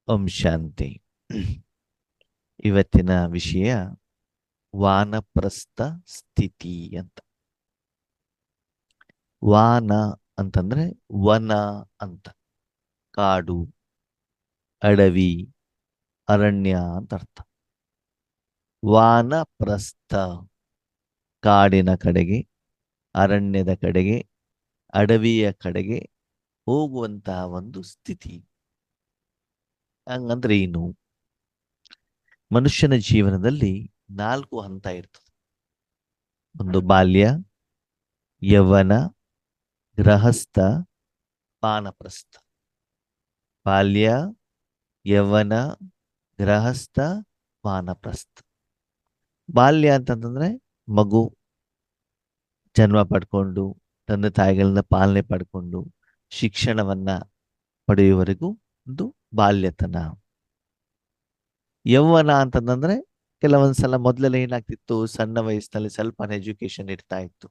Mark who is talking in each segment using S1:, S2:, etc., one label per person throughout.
S1: ಓಂ ಶಾಂತಿ. ಇವತ್ತಿನ ವಿಷಯ ವಾನಪ್ರಸ್ಥ ಸ್ಥಿತಿ ಅಂತ. ವಾನ ಅಂತಂದ್ರೆ ವನ ಅಂತ, ಕಾಡು, ಅಡವಿ, ಅರಣ್ಯ ಅಂತ ಅರ್ಥ. ವಾನಪ್ರಸ್ಥ ಕಾಡಿನ ಕಡೆಗೆ, ಅರಣ್ಯದ ಕಡೆಗೆ, ಅಡವಿಯ ಕಡೆಗೆ ಹೋಗುವಂತಹ ಒಂದು ಸ್ಥಿತಿ. ಹಂಗಂದ್ರೆ ಏನು? ಮನುಷ್ಯನ ಜೀವನದಲ್ಲಿ 4 ಹಂತ ಇರ್ತದೆ. ಒಂದು ಬಾಲ್ಯ, ಯೌವನ, ಗೃಹಸ್ಥ, ವಾನಪ್ರಸ್ಥ. ಬಾಲ್ಯ, ಯೌವನ, ಗೃಹಸ್ಥ, ವಾನಪ್ರಸ್ಥ. ಬಾಲ್ಯ ಅಂತಂದ್ರೆ ಮಗು ಜನ್ಮ ಪಡ್ಕೊಂಡು ತಂದೆ ತಾಯಿಗಳನ್ನ ಪಾಲನೆ ಪಡ್ಕೊಂಡು ಶಿಕ್ಷಣವನ್ನ ಪಡೆಯುವವರೆಗೂ ಒಂದು ಬಾಲ್ಯತನ. ಯೌವನ ಅಂತಂದ್ರೆ ಕೆಲವೊಂದ್ಸಲ ಮೊದಲೆಲ್ಲ ಏನಾಗ್ತಿತ್ತು, ಸಣ್ಣ ವಯಸ್ಸಿನಲ್ಲಿ ಸ್ವಲ್ಪ ಎಜುಕೇಶನ್ ಇರ್ತಾ ಇತ್ತು.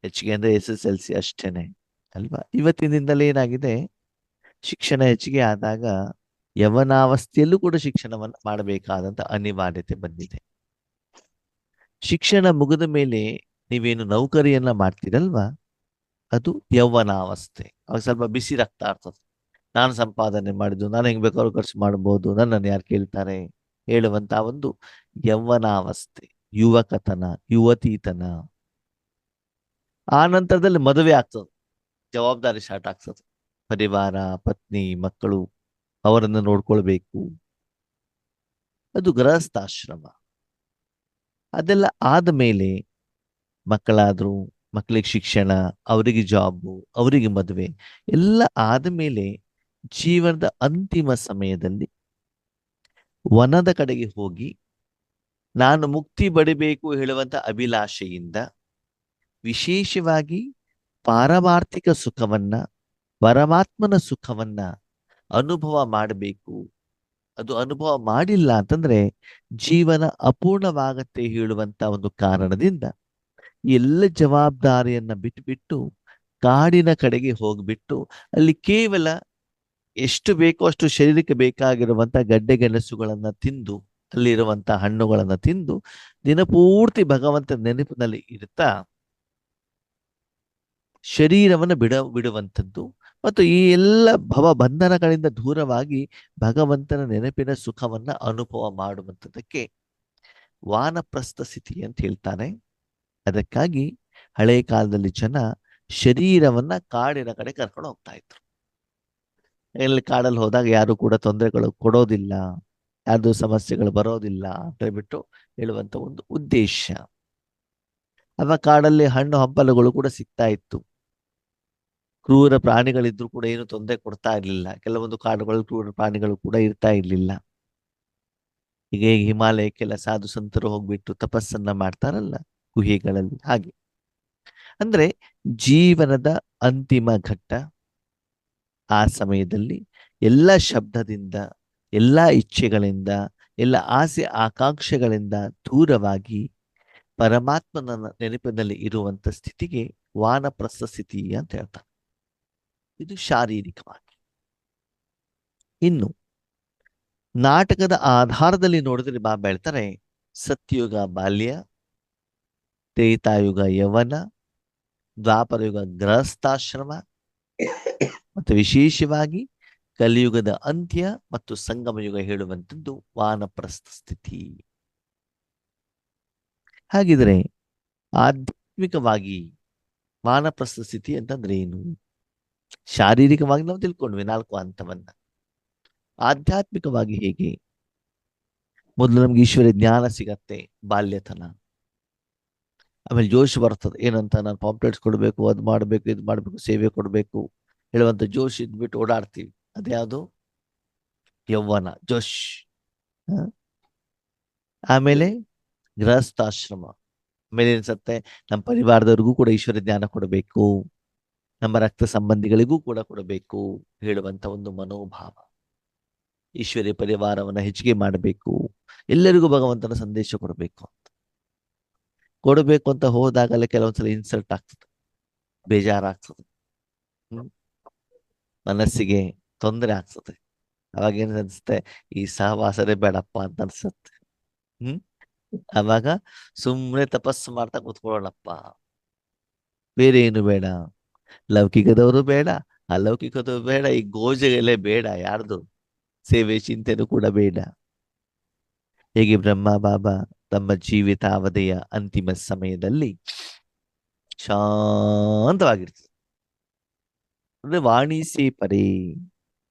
S1: ಹೆಚ್ಚಿಗೆ ಅಂದ್ರೆ SSLC ಅಷ್ಟೇನೆ ಅಲ್ವಾ. ಇವತ್ತಿನ ದಿನದಲ್ಲಿ ಏನಾಗಿದೆ, ಶಿಕ್ಷಣ ಹೆಚ್ಚಿಗೆ ಆದಾಗ ಯೌವನಾವಸ್ಥೆಯಲ್ಲೂ ಕೂಡ ಶಿಕ್ಷಣವನ್ನು ಮಾಡಬೇಕಾದಂತ ಅನಿವಾರ್ಯತೆ ಬಂದಿದೆ. ಶಿಕ್ಷಣ ಮುಗಿದ ಮೇಲೆ ನೀವೇನು ನೌಕರಿಯನ್ನ ಮಾಡ್ತೀರಲ್ವಾ, ಅದು ಯೌವನಾವಸ್ಥೆ. ಅವಾಗ ಸ್ವಲ್ಪ ಬಿಸಿ ರಕ್ತ ಆಗ್ತದೆ. ನಾನು ಸಂಪಾದನೆ ಮಾಡಿದ್ದು, ನಾನು ಹೆಂಗ್ ಬೇಕಾದ್ರೂ ಖರ್ಚು ಮಾಡಬಹುದು, ನನ್ನನ್ನು ಯಾರು ಕೇಳ್ತಾರೆ ಹೇಳುವಂತ ಒಂದು ಯೌವನಾವಸ್ಥೆ, ಯುವಕತನ, ಯುವತಿತನ. ಆ ನಂತರದಲ್ಲಿ ಮದುವೆ ಆಗ್ತದೆ, ಜವಾಬ್ದಾರಿ ಸ್ಟಾರ್ಟ್ ಆಗ್ತದೆ. ಪರಿವಾರ, ಪತ್ನಿ, ಮಕ್ಕಳು, ಅವರನ್ನು ನೋಡ್ಕೊಳ್ಬೇಕು. ಅದು ಗೃಹಸ್ಥಾಶ್ರಮ. ಅದೆಲ್ಲ ಆದ್ಮೇಲೆ ಮಕ್ಕಳಾದ್ರು, ಮಕ್ಕಳಿಗೆ ಶಿಕ್ಷಣ, ಅವರಿಗೆ ಜಾಬು, ಅವರಿಗೆ ಮದುವೆ ಎಲ್ಲ ಆದಮೇಲೆ ಜೀವನದ ಅಂತಿಮ ಸಮಯದಲ್ಲಿ ವನದ ಕಡೆಗೆ ಹೋಗಿ ನಾನು ಮುಕ್ತಿ ಪಡಿಬೇಕು ಹೇಳುವಂತ ಅಭಿಲಾಷೆಯಿಂದ ವಿಶೇಷವಾಗಿ ಪಾರಮಾರ್ಥಿಕ ಸುಖವನ್ನ, ಪರಮಾತ್ಮನ ಸುಖವನ್ನ ಅನುಭವ ಮಾಡಬೇಕು. ಅದು ಅನುಭವ ಮಾಡಿಲ್ಲ ಅಂತಂದ್ರೆ ಜೀವನ ಅಪೂರ್ಣವಾಗತ್ತೆ ಹೇಳುವಂತ ಒಂದು ಕಾರಣದಿಂದ ಎಲ್ಲ ಜವಾಬ್ದಾರಿಯನ್ನ ಬಿಟ್ಟುಬಿಟ್ಟು ಕಾಡಿನ ಕಡೆಗೆ ಹೋಗ್ಬಿಟ್ಟು ಅಲ್ಲಿ ಕೇವಲ ಎಷ್ಟು ಬೇಕೋ ಅಷ್ಟು ಶರೀರಕ್ಕೆ ಬೇಕಾಗಿರುವಂತ ಗಡ್ಡೆ ಗೆಣಸುಗಳನ್ನ ತಿಂದು, ಅಲ್ಲಿರುವಂತ ಹಣ್ಣುಗಳನ್ನ ತಿಂದು ದಿನಪೂರ್ತಿ ಭಗವಂತನ ನೆನಪಿನಲ್ಲಿ ಇರ್ತಾ ಶರೀರವನ್ನು ಬಿಡುವಂಥದ್ದು ಮತ್ತು ಈ ಎಲ್ಲ ಭವ ಬಂಧನಗಳಿಂದ ದೂರವಾಗಿ ಭಗವಂತನ ನೆನಪಿನ ಸುಖವನ್ನ ಅನುಭವ ಮಾಡುವಂಥದ್ದಕ್ಕೆ ವಾನಪ್ರಸ್ಥ ಸ್ಥಿತಿ ಅಂತ ಹೇಳ್ತಾನೆ. ಅದಕ್ಕಾಗಿ ಹಳೆ ಕಾಲದಲ್ಲಿ ಜನ ಶರೀರವನ್ನ ಕಾಡಿನ ಕಡೆ ಕರ್ಕೊಂಡು ಹೋಗ್ತಾ ಇದ್ರು. ಎಲ್ಲಿ ಕಾಡಲ್ಲಿ ಹೋದಾಗ ಯಾರು ಕೂಡ ತೊಂದರೆಗಳು ಕೊಡೋದಿಲ್ಲ, ಯಾರ್ದು ಸಮಸ್ಯೆಗಳು ಬರೋದಿಲ್ಲ ಅಂತ ಹೇಳ್ಬಿಟ್ಟು ಹೇಳುವಂತ ಒಂದು ಉದ್ದೇಶ. ಅವಾಗ ಕಾಡಲ್ಲಿ ಹಣ್ಣು ಹಂಪಲುಗಳು ಕೂಡ ಸಿಗ್ತಾ ಇತ್ತು. ಕ್ರೂರ ಪ್ರಾಣಿಗಳಿದ್ರು ಕೂಡ ಏನು ತೊಂದರೆ ಕೊಡ್ತಾ ಇರ್ಲಿಲ್ಲ. ಕೆಲವೊಂದು ಕಾಡುಗಳು ಕ್ರೂರ ಪ್ರಾಣಿಗಳು ಕೂಡ ಇರ್ತಾ ಇರ್ಲಿಲ್ಲ. ಹೀಗೆ ಹಿಮಾಲಯಕ್ಕೆಲ್ಲ ಸಾಧು ಸಂತರು ಹೋಗ್ಬಿಟ್ಟು ತಪಸ್ಸನ್ನ ಮಾಡ್ತಾರಲ್ಲ ಗುಹೆಗಳಲ್ಲಿ, ಹಾಗೆ. ಅಂದ್ರೆ ಜೀವನದ ಅಂತಿಮ ಘಟ್ಟ. ಆ ಸಮಯದಲ್ಲಿ ಎಲ್ಲ ಶಬ್ದದಿಂದ, ಎಲ್ಲ ಇಚ್ಛೆಗಳಿಂದ, ಎಲ್ಲ ಆಸೆ ಆಕಾಂಕ್ಷೆಗಳಿಂದ ದೂರವಾಗಿ ಪರಮಾತ್ಮನ ನೆನಪಿನಲ್ಲಿ ಇರುವಂತ ಸ್ಥಿತಿಗೆ ವಾನಪ್ರಸ್ಥ ಸ್ಥಿತಿ ಅಂತ ಹೇಳ್ತಾರೆ. ಇದು ಶಾರೀರಿಕವಾಗಿ. ಇನ್ನು ನಾಟಕದ ಆಧಾರದಲ್ಲಿ ನೋಡಿದ್ರೆ ಬಾಬಾ ಹೇಳ್ತಾರೆ, ಸತ್ಯಯುಗ ಬಾಲ್ಯ, ತ್ರೇತಾಯುಗ ಯೌವನ, ದ್ವಾಪರಯುಗ ಗೃಹಸ್ಥಾಶ್ರಮ ಮತ್ತು ವಿಶೇಷವಾಗಿ ಕಲಿಯುಗದ ಅಂತ್ಯ ಮತ್ತು ಸಂಗಮಯುಗ ಹೇಳುವಂಥದ್ದು ವಾನಪ್ರಸ್ಥ ಸ್ಥಿತಿ. ಹಾಗಿದ್ರೆ ಆಧ್ಯಾತ್ಮಿಕವಾಗಿ ವಾನಪ್ರಸ್ಥ ಸ್ಥಿತಿ ಅಂತಂದ್ರೆ ಏನು? ಶಾರೀರಿಕವಾಗಿ ನಾವು ತಿಳ್ಕೊಂಡ್ವಿ 4 ಹಂತವನ್ನ. ಆಧ್ಯಾತ್ಮಿಕವಾಗಿ ಹೇಗೆ? ಮೊದಲು ನಮ್ಗೆ ಈಶ್ವರ ಜ್ಞಾನ ಸಿಗತ್ತೆ, ಬಾಲ್ಯತನ. ಆಮೇಲೆ ಜೋಶ್ ಬರ್ತದೆ, ಏನಂತ ನಾನು ಪಾಂಪ್ಲೆಟ್ಸ್ ಕೊಡಬೇಕು, ಅದು ಮಾಡಬೇಕು, ಇದು ಮಾಡಬೇಕು, ಸೇವೆ ಕೊಡಬೇಕು ಹೇಳುವಂತ ಜೋಶ್ ಇದ್ಬಿಟ್ಟು ಓಡಾಡ್ತೀವಿ. ಅದ್ಯಾವುದು? ಯೌವನ, ಜೋಶ್. ಆಮೇಲೆ ಗೃಹಸ್ಥಾಶ್ರಮ. ಆಮೇಲೆ ಅನ್ಸತ್ತೆ, ನಮ್ಮ ಪರಿವಾರದವ್ರಿಗೂ ಕೂಡ ಈಶ್ವರ ಜ್ಞಾನ ಕೊಡಬೇಕು, ನಮ್ಮ ರಕ್ತ ಸಂಬಂಧಿಗಳಿಗೂ ಕೂಡ ಕೊಡಬೇಕು ಹೇಳುವಂತ ಒಂದು ಮನೋಭಾವ. ಈಶ್ವರ್ಯ ಪರಿವಾರವನ್ನ ಹೆಚ್ಚಿಗೆ ಮಾಡಬೇಕು, ಎಲ್ಲರಿಗೂ ಭಗವಂತನ ಸಂದೇಶ ಕೊಡಬೇಕು ಅಂತ. ಕೊಡಬೇಕು ಅಂತ ಹೋದಾಗಲೇ ಕೆಲವೊಂದ್ಸಲ ಇನ್ಸಲ್ಟ್ ಆಗ್ತದೆ, ಬೇಜಾರಾಗ್ತದೆ, ಮನಸ್ಸಿಗೆ ತೊಂದರೆ ಆಗ್ತದೆ. ಅವಾಗ ಏನ್ ಅನ್ಸುತ್ತೆ, ಈ ಸಹವಾಸನೆ ಬೇಡಪ್ಪ ಅಂತ ಅನ್ಸುತ್ತೆ. ಹ್ಮ್ ಅವಾಗ ಸುಮ್ನೆ ತಪಸ್ಸು ಮಾಡ್ತಾ ಕೂತ್ಕೊಳ್ಳೋಣಪ್ಪ, ಬೇರೆ ಏನು ಬೇಡ. ಲೌಕಿಕದವರು ಬೇಡ, ಅಲೌಕಿಕದವರು ಬೇಡ, ಈ ಗೋಜೆಲೆ ಬೇಡ, ಯಾರ್ದು ಸೇವೆ ಚಿಂತೆನೂ ಕೂಡ ಬೇಡ. ಹೇಗೆ ಬ್ರಹ್ಮ ಬಾಬಾ ತಮ್ಮ ಜೀವಿತಾವಧಿಯ ಅಂತಿಮ ಸಮಯದಲ್ಲಿ ಶಾಂತವಾಗಿರ್ತದೆ. ಅಂದ್ರೆ ವಾಣಿ ಸೇ ಪರೇ,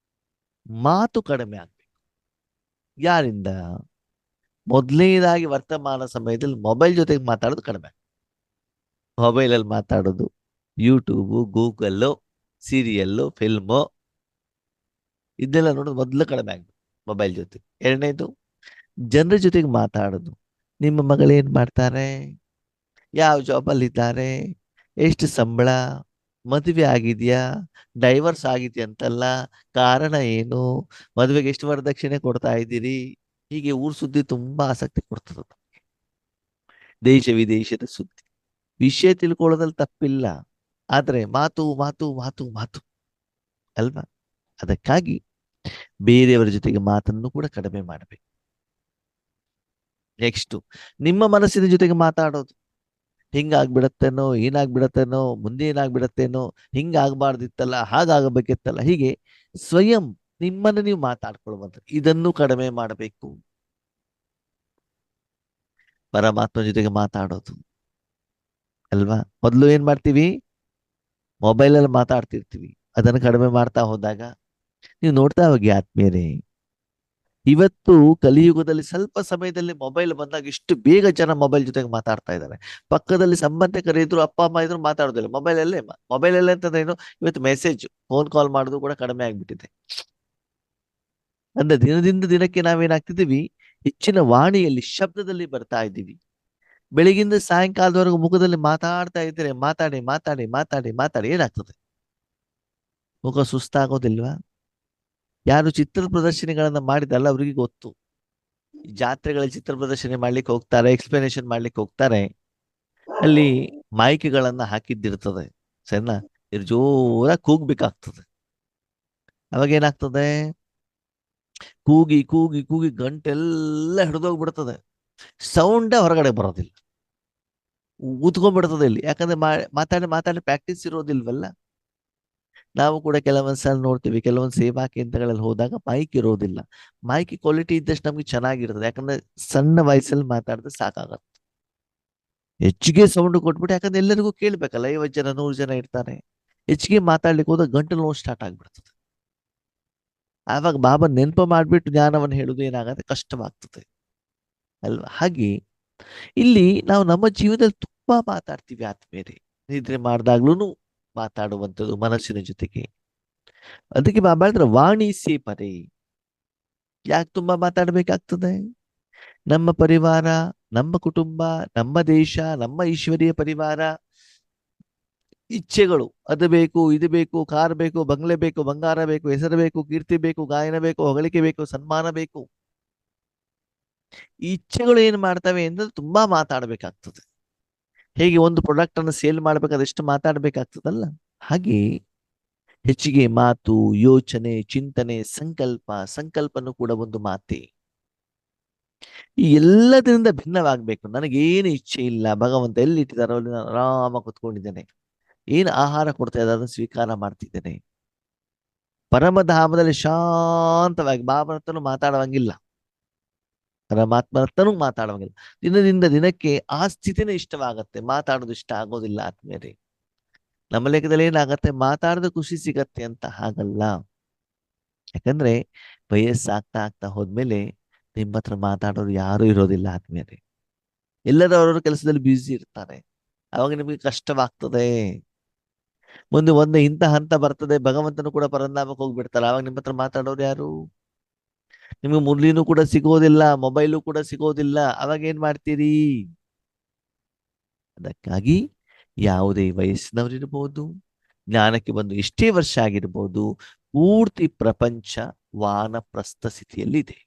S1: ಮಾತು ಕಡಿಮೆ ಆಗ್ಬೇಕು. ಯಾರಿಂದ? ಮೊದಲನೇದಾಗಿ ವರ್ತಮಾನ ಸಮಯದಲ್ಲಿ ಮೊಬೈಲ್ ಜೊತೆಗೆ ಮಾತಾಡೋದು ಕಡಿಮೆ. ಮೊಬೈಲಲ್ಲಿ ಮಾತಾಡೋದು, ಯೂಟ್ಯೂಬು, ಗೂಗಲ್ಲು, ಸೀರಿಯಲ್ಲು, ಫಿಲ್ಮು, ಇದನ್ನೆಲ್ಲ ನೋಡೋದು ಮೊದಲು ಕಡಿಮೆ ಆಗ್ಬೇಕು ಮೊಬೈಲ್ ಜೊತೆ. ಎರಡನೇದು, ಜನರ ಜೊತೆಗೆ ಮಾತಾಡೋದು. ನಿಮ್ಮ ಮಗಳೇನ್ ಮಾಡ್ತಾರೆ, ಯಾವ ಜಾಬಲ್ಲಿ ಇದ್ದಾರೆ, ಎಷ್ಟು ಸಂಬಳ, ಮದುವೆ ಆಗಿದೆಯಾ, ಡೈವರ್ಸ್ ಆಗಿದೆ ಅಂತಲ್ಲ, ಕಾರಣ ಏನು, ಮದುವೆಗೆ ಎಷ್ಟು ವರದಕ್ಷಿಣೆ ಕೊಡ್ತಾ ಇದ್ದೀರಿ, ಹೀಗೆ ಊರ್ ಸುದ್ದಿ ತುಂಬಾ ಆಸಕ್ತಿ ಕೊಡ್ತದೆ. ದೇಶ ವಿದೇಶದ ಸುದ್ದಿ, ವಿಷಯ ತಿಳ್ಕೊಳ್ಳೋದ್ರಲ್ಲಿ ತಪ್ಪಿಲ್ಲ, ಆದ್ರೆ ಮಾತು ಮಾತು ಮಾತು ಮಾತು ಅಲ್ವಾ. ಅದಕ್ಕಾಗಿ ಬೇರೆಯವರ ಜೊತೆಗೆ ಮಾತನ್ನು ಕೂಡ ಕಡಿಮೆ ಮಾಡಬೇಕು. ನೆಕ್ಸ್ಟ್, ನಿಮ್ಮ ಮನಸ್ಸಿನ ಜೊತೆಗೆ ಮಾತಾಡೋದು. ಹಿಂಗಾಗ್ಬಿಡತ್ತೇನೋ, ಏನಾಗ್ಬಿಡತ್ತೇನೋ, ಮುಂದೆ ಏನಾಗ್ಬಿಡತ್ತೇನೋ, ಹಿಂಗಾಗಬಾರ್ದಿತ್ತಲ್ಲ, ಹಾಗಾಗಬೇಕಿತ್ತಲ್ಲ, ಹೀಗೆ ಸ್ವಯಂ ನಿಮ್ಮನ್ನು ನೀವು ಮಾತಾಡ್ಕೊಳ್ಳುವಂತ ಇದನ್ನು ಕಡಿಮೆ ಮಾಡಬೇಕು. ಪರಮಾತ್ಮ ಜೊತೆಗೆ ಮಾತಾಡೋದು ಅಲ್ವಾ. ಮೊದಲು ಏನ್ ಮಾಡ್ತೀವಿ, ಮೊಬೈಲಲ್ಲಿ ಮಾತಾಡ್ತಿರ್ತೀವಿ. ಅದನ್ನು ಕಡಿಮೆ ಮಾಡ್ತಾ ಹೋದಾಗ ನೀವು ನೋಡ್ತಾ ಹೋಗಿ ಆತ್ಮೀಯರೇ, ಇವತ್ತು ಕಲಿಯುಗದಲ್ಲಿ ಸ್ವಲ್ಪ ಸಮಯದಲ್ಲಿ ಮೊಬೈಲ್ ಬಂದಾಗ ಇಷ್ಟು ಬೇಗ ಜನ ಮೊಬೈಲ್ ಜೊತೆಗೆ ಮಾತಾಡ್ತಾ ಇದ್ದಾರೆ. ಪಕ್ಕದಲ್ಲಿ ಸಂಬಂಧಿಕರು ಇದ್ರು, ಅಪ್ಪ ಅಮ್ಮ ಇದ್ರು, ಮಾತಾಡೋದಿಲ್ಲ, ಮೊಬೈಲಲ್ಲೇ ಅಂತಂದ್ರೆ ಏನು, ಇವತ್ತು ಮೆಸೇಜ್, ಫೋನ್ ಕಾಲ್ ಮಾಡೋದು ಕೂಡ ಕಡಿಮೆ ಆಗ್ಬಿಟ್ಟಿದೆ. ಅಂದ್ರೆ ದಿನದಿಂದ ದಿನಕ್ಕೆ ನಾವೇನಾಗ್ತಿದ್ದೀವಿ, ಹೆಚ್ಚಿನ ವಾಣಿಯಲ್ಲಿ ಶಬ್ದದಲ್ಲಿ ಬರ್ತಾ ಇದ್ದೀವಿ. ಬೆಳಿಗಿಂದ ಸಾಯಂಕಾಲದವರೆಗೂ ಮುಖದಲ್ಲಿ ಮಾತಾಡ್ತಾ ಇದ್ರೆ ಮಾತಾಡಿ ಮಾತಾಡಿ ಮಾತಾಡಿ ಮಾತಾಡಿ ಏನಾಗ್ತದೆ, ಮುಖ ಸುಸ್ತಾಗೋದಿಲ್ವಾ? ಯಾರು ಚಿತ್ರ ಪ್ರದರ್ಶನಗಳನ್ನ ಮಾಡಿದಲ್ಲ ಅವರಿಗೆ ಗೊತ್ತು. ಈ ಜಾತ್ರೆಗಳಲ್ಲಿ ಚಿತ್ರ ಪ್ರದರ್ಶನ ಮಾಡ್ಲಿಕ್ಕೆ ಹೋಗ್ತಾರೆ, ಎಕ್ಸ್ಪ್ಲನೇಷನ್ ಮಾಡ್ಲಿಕ್ಕೆ ಹೋಗ್ತಾರೆ, ಅಲ್ಲಿ ಮೈಕ್ಗಳನ್ನ ಹಾಕಿದ್ದಿರ್ತದೆ, ಸರಿನಾ, ಇವ್ರು ಜೋರಾಗಿ ಕೂಗ್ಬೇಕಾಗ್ತದೆ. ಅವಾಗ ಏನಾಗ್ತದೆ, ಕೂಗಿ ಕೂಗಿ ಕೂಗಿ ಗಂಟೆಲ್ಲ ಹಿಡಿದೋಗ್ಬಿಡ್ತದೆ, ಸೌಂಡೇ ಹೊರಗಡೆ ಬರೋದಿಲ್ಲ, ಊದ್ಕೊಂಡ್ಬಿಡ್ತದೆ ಇಲ್ಲಿ. ಯಾಕಂದ್ರೆ ಮಾತಾಡಿ ಮಾತಾಡಿ ಪ್ರಾಕ್ಟೀಸ್ ಇರೋದಿಲ್ವಲ್ಲ. ನಾವು ಕೂಡ ಕೆಲವೊಂದ್ಸಲ ನೋಡ್ತೀವಿ, ಕೆಲವೊಂದು ಸೇವಾ ಕೇಂದ್ರಗಳಲ್ಲಿ ಹೋದಾಗ ಮೈಕ್ ಇರೋದಿಲ್ಲ. ಮೈಕ್ ಕ್ವಾಲಿಟಿ ಇದ್ದಷ್ಟು ನಮ್ಗೆ ಚೆನ್ನಾಗಿರ್ತದೆ, ಯಾಕಂದ್ರೆ ಸಣ್ಣ ವಯಸ್ಸಲ್ಲಿ ಮಾತಾಡಿದ್ರೆ ಸಾಕಾಗತ್ತೆ. ಹೆಚ್ಚಿಗೆ ಸೌಂಡ್ ಕೊಟ್ಬಿಟ್ಟು, ಯಾಕಂದ್ರೆ ಎಲ್ಲರಿಗೂ ಕೇಳ್ಬೇಕಲ್ಲ, 50 ಜನ 100 ಜನ ಇರ್ತಾರೆ, ಹೆಚ್ಚಿಗೆ ಮಾತಾಡ್ಲಿಕ್ಕೆ ಹೋದಾಗ ಗಂಟಲು ನೋವು ಸ್ಟಾರ್ಟ್ ಆಗ್ಬಿಡ್ತದೆ. ಆವಾಗ ಬಾಬಾ ನೆನಪು ಮಾಡ್ಬಿಟ್ಟು ಜ್ಞಾನವನ್ನು ಹೇಳುದು ಏನಾಗತ್ತೆ, ಕಷ್ಟವಾಗ್ತದೆ ಅಲ್ವಾ. ಹಾಗೆ ಇಲ್ಲಿ ನಾವು ನಮ್ಮ ಜೀವನದಲ್ಲಿ ತುಂಬಾ ಮಾತಾಡ್ತೀವಿ ಆದ್ಮೇಲೆ, ನಿದ್ರೆ ಮಾಡಿದಾಗ್ಲೂ ಮಾತಾಡುವಂಥದ್ದು ಮನಸ್ಸಿನ ಜೊತೆಗೆ. ಅದಕ್ಕೆ ಬಾಬಾ ಹೇಳಿದ್ರೆ ವಾಣಿ ಸೇ ಪರೇ. ಯಾಕೆ ತುಂಬಾ ಮಾತಾಡ್ಬೇಕಾಗ್ತದೆ? ನಮ್ಮ ಪರಿವಾರ, ನಮ್ಮ ಕುಟುಂಬ, ನಮ್ಮ ದೇಶ, ನಮ್ಮ ಈಶ್ವರೀಯ ಪರಿವಾರ, ಇಚ್ಛೆಗಳು, ಅದು ಬೇಕು, ಇದು ಬೇಕು, ಕಾರ್ ಬೇಕು, ಬಂಗ್ಲೆ ಬೇಕು, ಬಂಗಾರ ಬೇಕು, ಹೆಸರು ಬೇಕು, ಕೀರ್ತಿ ಬೇಕು, ಗಾಯನ ಬೇಕು, ಹೊಗಳಿಕೆ ಬೇಕು, ಸನ್ಮಾನ ಬೇಕು. ಈ ಇಚ್ಛೆಗಳು ಏನ್ ಮಾಡ್ತವೆ ಅಂದ್ರೆ ತುಂಬಾ ಮಾತಾಡ್ಬೇಕಾಗ್ತದೆ. ಹೇಗೆ ಒಂದು ಪ್ರಾಡಕ್ಟ್ ಅನ್ನು ಸೇಲ್ ಮಾಡ್ಬೇಕಾದ್ರೆ ಎಷ್ಟು ಮಾತಾಡ್ಬೇಕಾಗ್ತದಲ್ಲ, ಹಾಗೆ ಹೆಚ್ಚಿಗೆ ಮಾತು, ಯೋಚನೆ, ಚಿಂತನೆ, ಸಂಕಲ್ಪನು ಕೂಡ ಒಂದು ಮಾತೆ. ಈ ಎಲ್ಲದರಿಂದ ಭಿನ್ನವಾಗಬೇಕು. ನನಗೇನು ಇಚ್ಛೆ ಇಲ್ಲ, ಭಗವಂತ ಎಲ್ಲಿ ಇಟ್ಟಿದಾರೋ ಅಲ್ಲಿ ನಾನು ಆರಾಮ ಕುತ್ಕೊಂಡಿದ್ದೇನೆ, ಏನು ಆಹಾರ ಕೊಡ್ತಾ ಇದ್ದಾರೆ ಅದನ್ನು ಸ್ವೀಕಾರ ಮಾಡ್ತಿದ್ದೇನೆ, ಪರಮಧಾಮದಲ್ಲಿ ಶಾಂತವಾಗಿ ಬಾಬನ ಹತ್ರನೂ ಮಾತಾಡುವಂಗಿಲ್ಲ, ಪರಮಾತ್ಮನ ಹತ್ರನೂ ಮಾತಾಡುವಂಗಿಲ್ಲ. ದಿನದಿಂದ ದಿನಕ್ಕೆ ಆ ಸ್ಥಿತಿನೇ ಇಷ್ಟವಾಗತ್ತೆ, ಮಾತಾಡೋದು ಇಷ್ಟ ಆಗೋದಿಲ್ಲ ಆದ್ಮೇಲೆ. ನಮ್ಮ ಲೆಕ್ಕದಲ್ಲಿ ಏನಾಗತ್ತೆ, ಮಾತಾಡದ ಖುಷಿ ಸಿಗತ್ತೆ ಅಂತ, ಹಾಗಲ್ಲ. ಯಾಕಂದ್ರೆ ವಯಸ್ಸಾಗ್ತಾ ಆಗ್ತಾ ಹೋದ್ಮೇಲೆ ನಿಮ್ಮ ಹತ್ರ ಮಾತಾಡೋರು ಯಾರು ಇರೋದಿಲ್ಲ ಆದ್ಮೇಲೆ. ಎಲ್ಲರೂ ಅವರವ್ರ ಕೆಲಸದಲ್ಲಿ ಬ್ಯುಸಿ ಇರ್ತಾರೆ, ಅವಾಗ ನಿಮಗೆ ಕಷ್ಟವಾಗ್ತದೆ. ಮುಂದೆ ಒಂದು ಇಂಥ ಹಂತ ಬರ್ತದೆ, ಭಗವಂತನು ಕೂಡ ಪರಂಧಾಮಕ್ಕೆ ಹೋಗ್ಬಿಡ್ತಾರೆ, ಅವಾಗ ನಿಮ್ಮ ಹತ್ರ ಮಾತಾಡೋರು ಯಾರು? ನಿಮ್ಗೆ ಮುರ್ಲಿನೂ ಕೂಡ ಸಿಗೋದಿಲ್ಲ, ಮೊಬೈಲು ಕೂಡ ಸಿಗೋದಿಲ್ಲ, ಅವಾಗ ಏನ್ ಮಾಡ್ತೀರಿ? ಅದಕ್ಕಾಗಿ ಯಾವುದೇ ವಯಸ್ಸಿನವರಿರ್ಬೋದು, ಜ್ಞಾನಕ್ಕೆ ಬಂದು ಎಷ್ಟೇ ವರ್ಷ ಆಗಿರ್ಬೋದು, ಪೂರ್ತಿ ಪ್ರಪಂಚ ವಾನಪ್ರಸ್ಥ ಸ್ಥಿತಿಯಲ್ಲಿದೆ.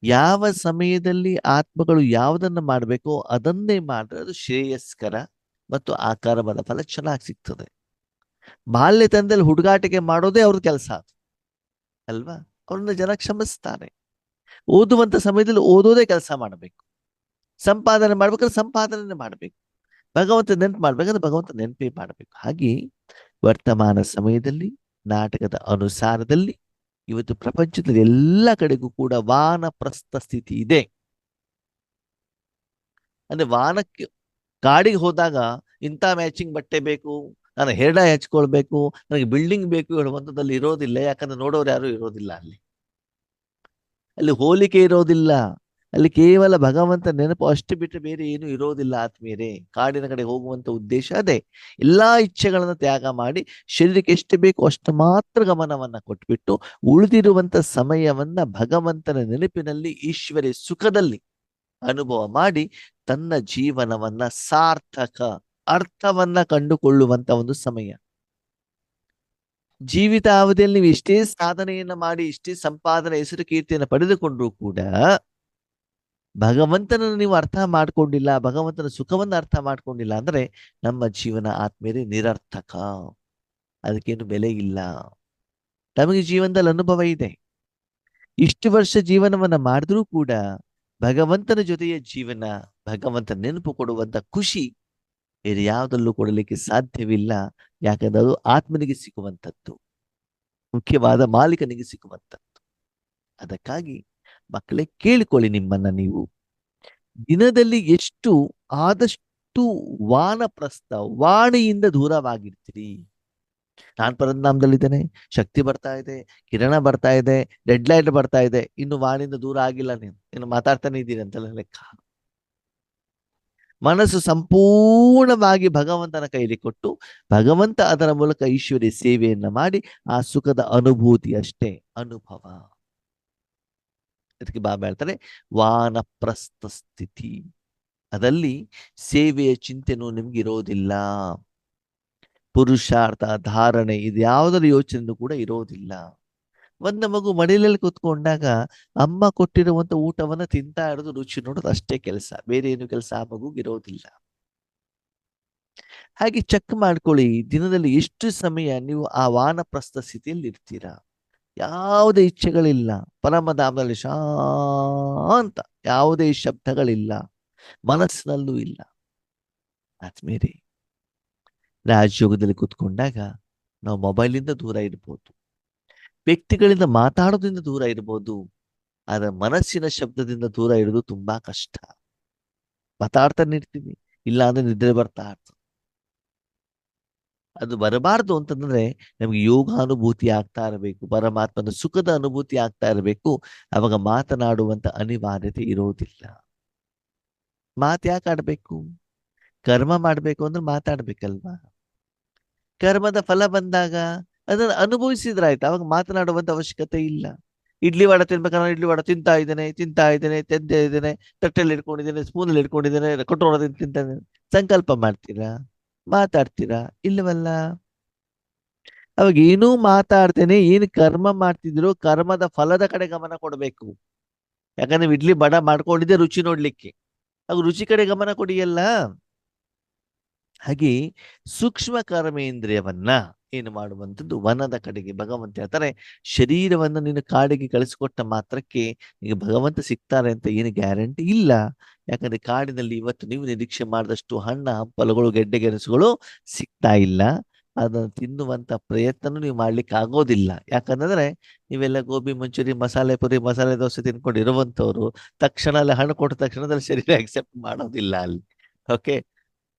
S1: ಯಾವ ಸಮಯದಲ್ಲಿ ಆತ್ಮಗಳು ಯಾವುದನ್ನ ಮಾಡಬೇಕೋ ಅದನ್ನೇ ಮಾಡಿದ್ರೆ ಅದು ಶ್ರೇಯಸ್ಕರ ಮತ್ತು ಆಕಾರವಾದ ಫಲ ಚೆನ್ನಾಗಿ ಸಿಗ್ತದೆ. ಬಾಲ್ಯತನದಲ್ಲಿ ಹುಡುಗಾಟಿಕೆ ಮಾಡೋದೇ ಅವ್ರ ಕೆಲಸ. ಅಲ್ವಾ? ಅವ್ರನ್ನ ಜನ ಕ್ಷಮಿಸ್ತಾರೆ. ಓದುವಂತ ಸಮಯದಲ್ಲಿ ಓದೋದೇ ಕೆಲಸ ಮಾಡಬೇಕು. ಸಂಪಾದನೆ ಮಾಡ್ಬೇಕಾದ್ರೆ ಸಂಪಾದನೆ ಮಾಡಬೇಕು. ಭಗವಂತ ನೆನಪು ಮಾಡ್ಬೇಕಂದ್ರೆ ಭಗವಂತ ನೆನಪೇ ಮಾಡಬೇಕು. ಹಾಗೆ ವರ್ತಮಾನ ಸಮಯದಲ್ಲಿ ನಾಟಕದ ಅನುಸಾರದಲ್ಲಿ ಇವತ್ತು ಪ್ರಪಂಚದಲ್ಲಿ ಎಲ್ಲ ಕಡೆಗೂ ಕೂಡ ವಾನಪ್ರಸ್ಥ ಸ್ಥಿತಿ ಇದೆ. ಅಂದ್ರೆ ವಾನಕ್ಕೆ ಕಾಡಿಗೆ ಹೋದಾಗ ಇಂಥ ಮ್ಯಾಚಿಂಗ್ ಬಟ್ಟೆ ಬೇಕು, ನಾನು ಹೇರ್ಡ ಹಚ್ಕೊಳ್ಬೇಕು, ನನಗೆ ಬಿಲ್ಡಿಂಗ್ ಬೇಕು ಹೇಳುವಂಥದ್ದಲ್ಲಿ ಇರೋದಿಲ್ಲ. ಯಾಕಂದ್ರೆ ನೋಡೋರು ಯಾರು ಇರೋದಿಲ್ಲ ಅಲ್ಲಿ. ಅಲ್ಲಿ ಹೋಲಿಕೆ ಇರೋದಿಲ್ಲ. ಅಲ್ಲಿ ಕೇವಲ ಭಗವಂತ ನೆನಪು ಅಷ್ಟು ಬಿಟ್ಟರೆ ಬೇರೆ ಏನು ಇರೋದಿಲ್ಲ ಆತ್ಮೀಯರೇ. ಕಾಡಿನ ಕಡೆ ಹೋಗುವಂತ ಉದ್ದೇಶ ಅದೇ. ಎಲ್ಲಾ ಇಚ್ಛೆಗಳನ್ನು ತ್ಯಾಗ ಮಾಡಿ ಶರೀರಕ್ಕೆ ಎಷ್ಟು ಬೇಕು ಅಷ್ಟು ಮಾತ್ರ ಗಮನವನ್ನ ಕೊಟ್ಬಿಟ್ಟು ಉಳಿದಿರುವಂತ ಸಮಯವನ್ನ ಭಗವಂತನ ನೆನಪಿನಲ್ಲಿ ಈಶ್ವರಿ ಸುಖದಲ್ಲಿ ಅನುಭವ ಮಾಡಿ ತನ್ನ ಜೀವನವನ್ನ ಸಾರ್ಥಕ ಅರ್ಥವನ್ನ ಕಂಡುಕೊಳ್ಳುವಂತ ಒಂದು ಸಮಯ. ಜೀವಿತಾವಧಿಯಲ್ಲಿ ನೀವು ಎಷ್ಟೇ ಸಾಧನೆಯನ್ನ ಮಾಡಿ ಎಷ್ಟೇ ಸಂಪಾದನೆ ಹೆಸರು ಕೀರ್ತಿಯನ್ನು ಪಡೆದುಕೊಂಡ್ರೂ ಕೂಡ ಭಗವಂತನನ್ನು ನೀವು ಅರ್ಥ ಮಾಡ್ಕೊಂಡಿಲ್ಲ, ಭಗವಂತನ ಸುಖವನ್ನು ಅರ್ಥ ಮಾಡ್ಕೊಂಡಿಲ್ಲ ಅಂದ್ರೆ ನಮ್ಮ ಜೀವನ ಆತ್ಮೀಯರೇ ನಿರರ್ಥಕ. ಅದಕ್ಕೇನು ಬೆಲೆ ಇಲ್ಲ. ನಮಗೆ ಜೀವನದಲ್ಲಿ ಅನುಭವ ಇದೆ. ಇಷ್ಟು ವರ್ಷ ಜೀವನವನ್ನ ಮಾಡಿದ್ರೂ ಕೂಡ ಭಗವಂತನ ಜೊತೆಯ ಜೀವನ, ಭಗವಂತ ನೆನಪು ಕೊಡುವಂತ ಖುಷಿ ಬೇರೆ ಯಾವುದಲ್ಲೂ ಕೊಡಲಿಕ್ಕೆ ಸಾಧ್ಯವಿಲ್ಲ. ಯಾಕಂದ್ರೆ ಅದು ಆತ್ಮನಿಗೆ ಸಿಗುವಂಥದ್ದು, ಮುಖ್ಯವಾದ ಮಾಲೀಕನಿಗೆ ಸಿಗುವಂಥದ್ದು. ಅದಕ್ಕಾಗಿ ಮಕ್ಕಳೇ ಕೇಳಿಕೊಳ್ಳಿ, ನಿಮ್ಮನ್ನ ನೀವು ದಿನದಲ್ಲಿ ಎಷ್ಟು ಆದಷ್ಟು ವಾನಪ್ರಸ್ಥ ವಾಣಿಯಿಂದ ದೂರವಾಗಿರ್ತೀರಿ. ನಾನ್ ಪರಧಾಮದಲ್ಲಿದ್ದೇನೆ, ಶಕ್ತಿ ಬರ್ತಾ ಇದೆ, ಕಿರಣ ಬರ್ತಾ ಇದೆ, ರೆಡ್ ಲೈಟ್ ಬರ್ತಾ ಇದೆ, ಇನ್ನು ವಾಣಿಯಿಂದ ದೂರ ಆಗಿಲ್ಲ, ನೀನು ಇನ್ನು ಮಾತಾಡ್ತಾನೆ ಇದ್ದೀರಿ ಅಂತೆಲ್ಲ ಲೆಕ್ಕ. ಮನಸ್ಸು ಸಂಪೂರ್ಣವಾಗಿ ಭಗವಂತನ ಕೈಲಿ ಕೊಟ್ಟು ಭಗವಂತ ಅದರ ಮೂಲಕ ಈಶ್ವರಿ ಸೇವೆಯನ್ನ ಮಾಡಿ ಆ ಸುಖದ ಅನುಭೂತಿ ಅಷ್ಟೇ ಅನುಭವ. ಅದಕ್ಕೆ ಬಾಬಾ ಹೇಳ್ತಾರೆ ವಾನಪ್ರಸ್ಥ ಸ್ಥಿತಿ. ಅದಲ್ಲಿ ಸೇವೆಯ ಚಿಂತೆನೂ ನಿಮ್ಗೆ ಇರೋದಿಲ್ಲ. ಪುರುಷಾರ್ಥ, ಧಾರಣೆ ಇದ್ಯಾವುದರ ಯೋಚನೆಯೂ ಕೂಡ ಇರೋದಿಲ್ಲ. ಒಂದು ಮಗು ಮಡಿಲಲ್ಲಿ ಕೂತ್ಕೊಂಡಾಗ ಅಮ್ಮ ಕೊಟ್ಟಿರುವಂತ ಊಟವನ್ನ ತಿಂತಾ ಇರೋದು, ರುಚಿ ನೋಡೋದು ಅಷ್ಟೇ ಕೆಲಸ, ಬೇರೆ ಏನು ಕೆಲಸ ಆ ಮಗುಗೆ ಇರೋದಿಲ್ಲ. ಹಾಗೆ ಚೆಕ್ ಮಾಡ್ಕೊಳ್ಳಿ, ದಿನದಲ್ಲಿ ಎಷ್ಟು ಸಮಯ ನೀವು ಆ ವಾನಪ್ರಸ್ಥ ಸ್ಥಿತಿಯಲ್ಲಿ ಇರ್ತೀರಾ. ಯಾವುದೇ ಇಚ್ಛೆಗಳಿಲ್ಲ, ಪರಮಧಾಮದಲ್ಲಿ ಶಾಂತ, ಯಾವುದೇ ಶಬ್ದಗಳಿಲ್ಲ, ಮನಸ್ಸಿನಲ್ಲೂ ಇಲ್ಲ. ಆತ್ಮೀಯರೇ, ರಾಜಯೋಗದಲ್ಲಿ ಕೂತ್ಕೊಂಡಾಗ ನಾವು ಮೊಬೈಲಿಂದ ದೂರ ಇರ್ಬೋದು, ವ್ಯಕ್ತಿಗಳಿಂದ ಮಾತಾಡೋದ್ರಿಂದ ದೂರ ಇರ್ಬೋದು, ಆದ್ರೆ ಮನಸ್ಸಿನ ಶಬ್ದದಿಂದ ದೂರ ಇರೋದು ತುಂಬಾ ಕಷ್ಟ. ಮಾತಾಡ್ತಾನೆ ಇರ್ತೀವಿ, ಇಲ್ಲ ಅಂದ್ರೆ ನಿದ್ರೆ ಬರ್ತಾ ಇರ್ತದೆ. ಅದು ಬರಬಾರ್ದು ಅಂತಂದ್ರೆ ನಮ್ಗೆ ಯೋಗ ಅನುಭೂತಿ ಆಗ್ತಾ ಇರಬೇಕು, ಪರಮಾತ್ಮನ ಸುಖದ ಅನುಭೂತಿ ಆಗ್ತಾ ಇರಬೇಕು. ಅವಾಗ ಮಾತನಾಡುವಂತ ಅನಿವಾರ್ಯತೆ ಇರೋದಿಲ್ಲ. ಮಾತು ಯಾಕೆ ಆಡ್ಬೇಕು? ಕರ್ಮ ಮಾಡ್ಬೇಕು ಅಂದ್ರೆ ಮಾತಾಡ್ಬೇಕಲ್ವಾ? ಕರ್ಮದ ಫಲ ಬಂದಾಗ ಅದನ್ನು ಅನುಭವಿಸಿದ್ರಾಯ್ತು, ಅವಾಗ ಮಾತನಾಡುವಂತ ಅವಶ್ಯಕತೆ ಇಲ್ಲ. ಇಡ್ಲಿ ವಡ ತಿನ್ಬೇಕಾದ್ರೆ ಇಡ್ಲಿ ವಡ ತಿಂತಾ ಇದ್ದೇನೆ, ತೆದ್ದೆ ಇದ್ದೇನೆ, ತಟ್ಟೆಯಲ್ಲಿ ಇಟ್ಕೊಂಡಿದ್ದೇನೆ, ಸ್ಪೂನಲ್ಲಿ ಇಟ್ಕೊಂಡಿದ್ದೇನೆ, ಕೊಟ್ಟೋಡೋದನ್ನ ತಿಂತಾ ಇದ್ದೇನೆ, ಸಂಕಲ್ಪ ಮಾಡ್ತೀರಾ? ಮಾತಾಡ್ತೀರಾ? ಇಲ್ಲವಲ್ಲ. ಅವಾಗ ಏನೂ ಮಾತಾಡ್ತೇನೆ, ಏನು ಕರ್ಮ ಮಾಡ್ತಿದ್ರು ಕರ್ಮದ ಫಲದ ಕಡೆ ಗಮನ ಕೊಡಬೇಕು. ಯಾಕಂದ್ರೆ ಇಡ್ಲಿ ಬಡ ಮಾಡ್ಕೊಂಡಿದ್ದೆ ರುಚಿ ನೋಡ್ಲಿಕ್ಕೆ, ಅವಾಗ ರುಚಿ ಕಡೆ ಗಮನ ಕೊಡಿಯಲ್ಲ. ಹಾಗೆ ಸೂಕ್ಷ್ಮ ಕರ್ಮೇಂದ್ರಿಯವನ್ನ ಏನು ಮಾಡುವಂಥದ್ದು ವನದ ಕಡೆಗೆ. ಭಗವಂತ ಹೇಳ್ತಾರೆ, ಶರೀರವನ್ನು ನೀನು ಕಾಡಿಗೆ ಕಳಿಸಿಕೊಟ್ಟ ಮಾತ್ರಕ್ಕೆ ನಿಮಗೆ ಭಗವಂತ ಸಿಗ್ತಾರೆ ಅಂತ ಏನು ಗ್ಯಾರಂಟಿ ಇಲ್ಲ. ಯಾಕಂದ್ರೆ ಕಾಡಿನಲ್ಲಿ ಇವತ್ತು ನೀವು ನಿರೀಕ್ಷೆ ಮಾಡಿದಷ್ಟು ಹಣ್ಣು ಹಂಪಲುಗಳು ಗೆಡ್ಡೆ ಗೆಣಸುಗಳು ಸಿಗ್ತಾ ಇಲ್ಲ. ಅದನ್ನು ತಿನ್ನುವಂತ ಪ್ರಯತ್ನ ನೀವು ಮಾಡ್ಲಿಕ್ಕೆ ಆಗೋದಿಲ್ಲ. ಯಾಕಂದ್ರೆ ನೀವೆಲ್ಲ ಗೋಬಿ ಮಂಚೂರಿ, ಮಸಾಲೆ ಪುರಿ, ಮಸಾಲೆ ದೋಸೆ ತಿನ್ಕೊಂಡು ಇರುವಂತವ್ರು ತಕ್ಷಣ ಅಲ್ಲಿ ಹಣ್ಣು ಕೊಟ್ಟ ತಕ್ಷಣದಲ್ಲಿ ಶರೀರ ಅಕ್ಸೆಪ್ಟ್ ಮಾಡೋದಿಲ್ಲ ಅಲ್ಲಿ. ಓಕೆ,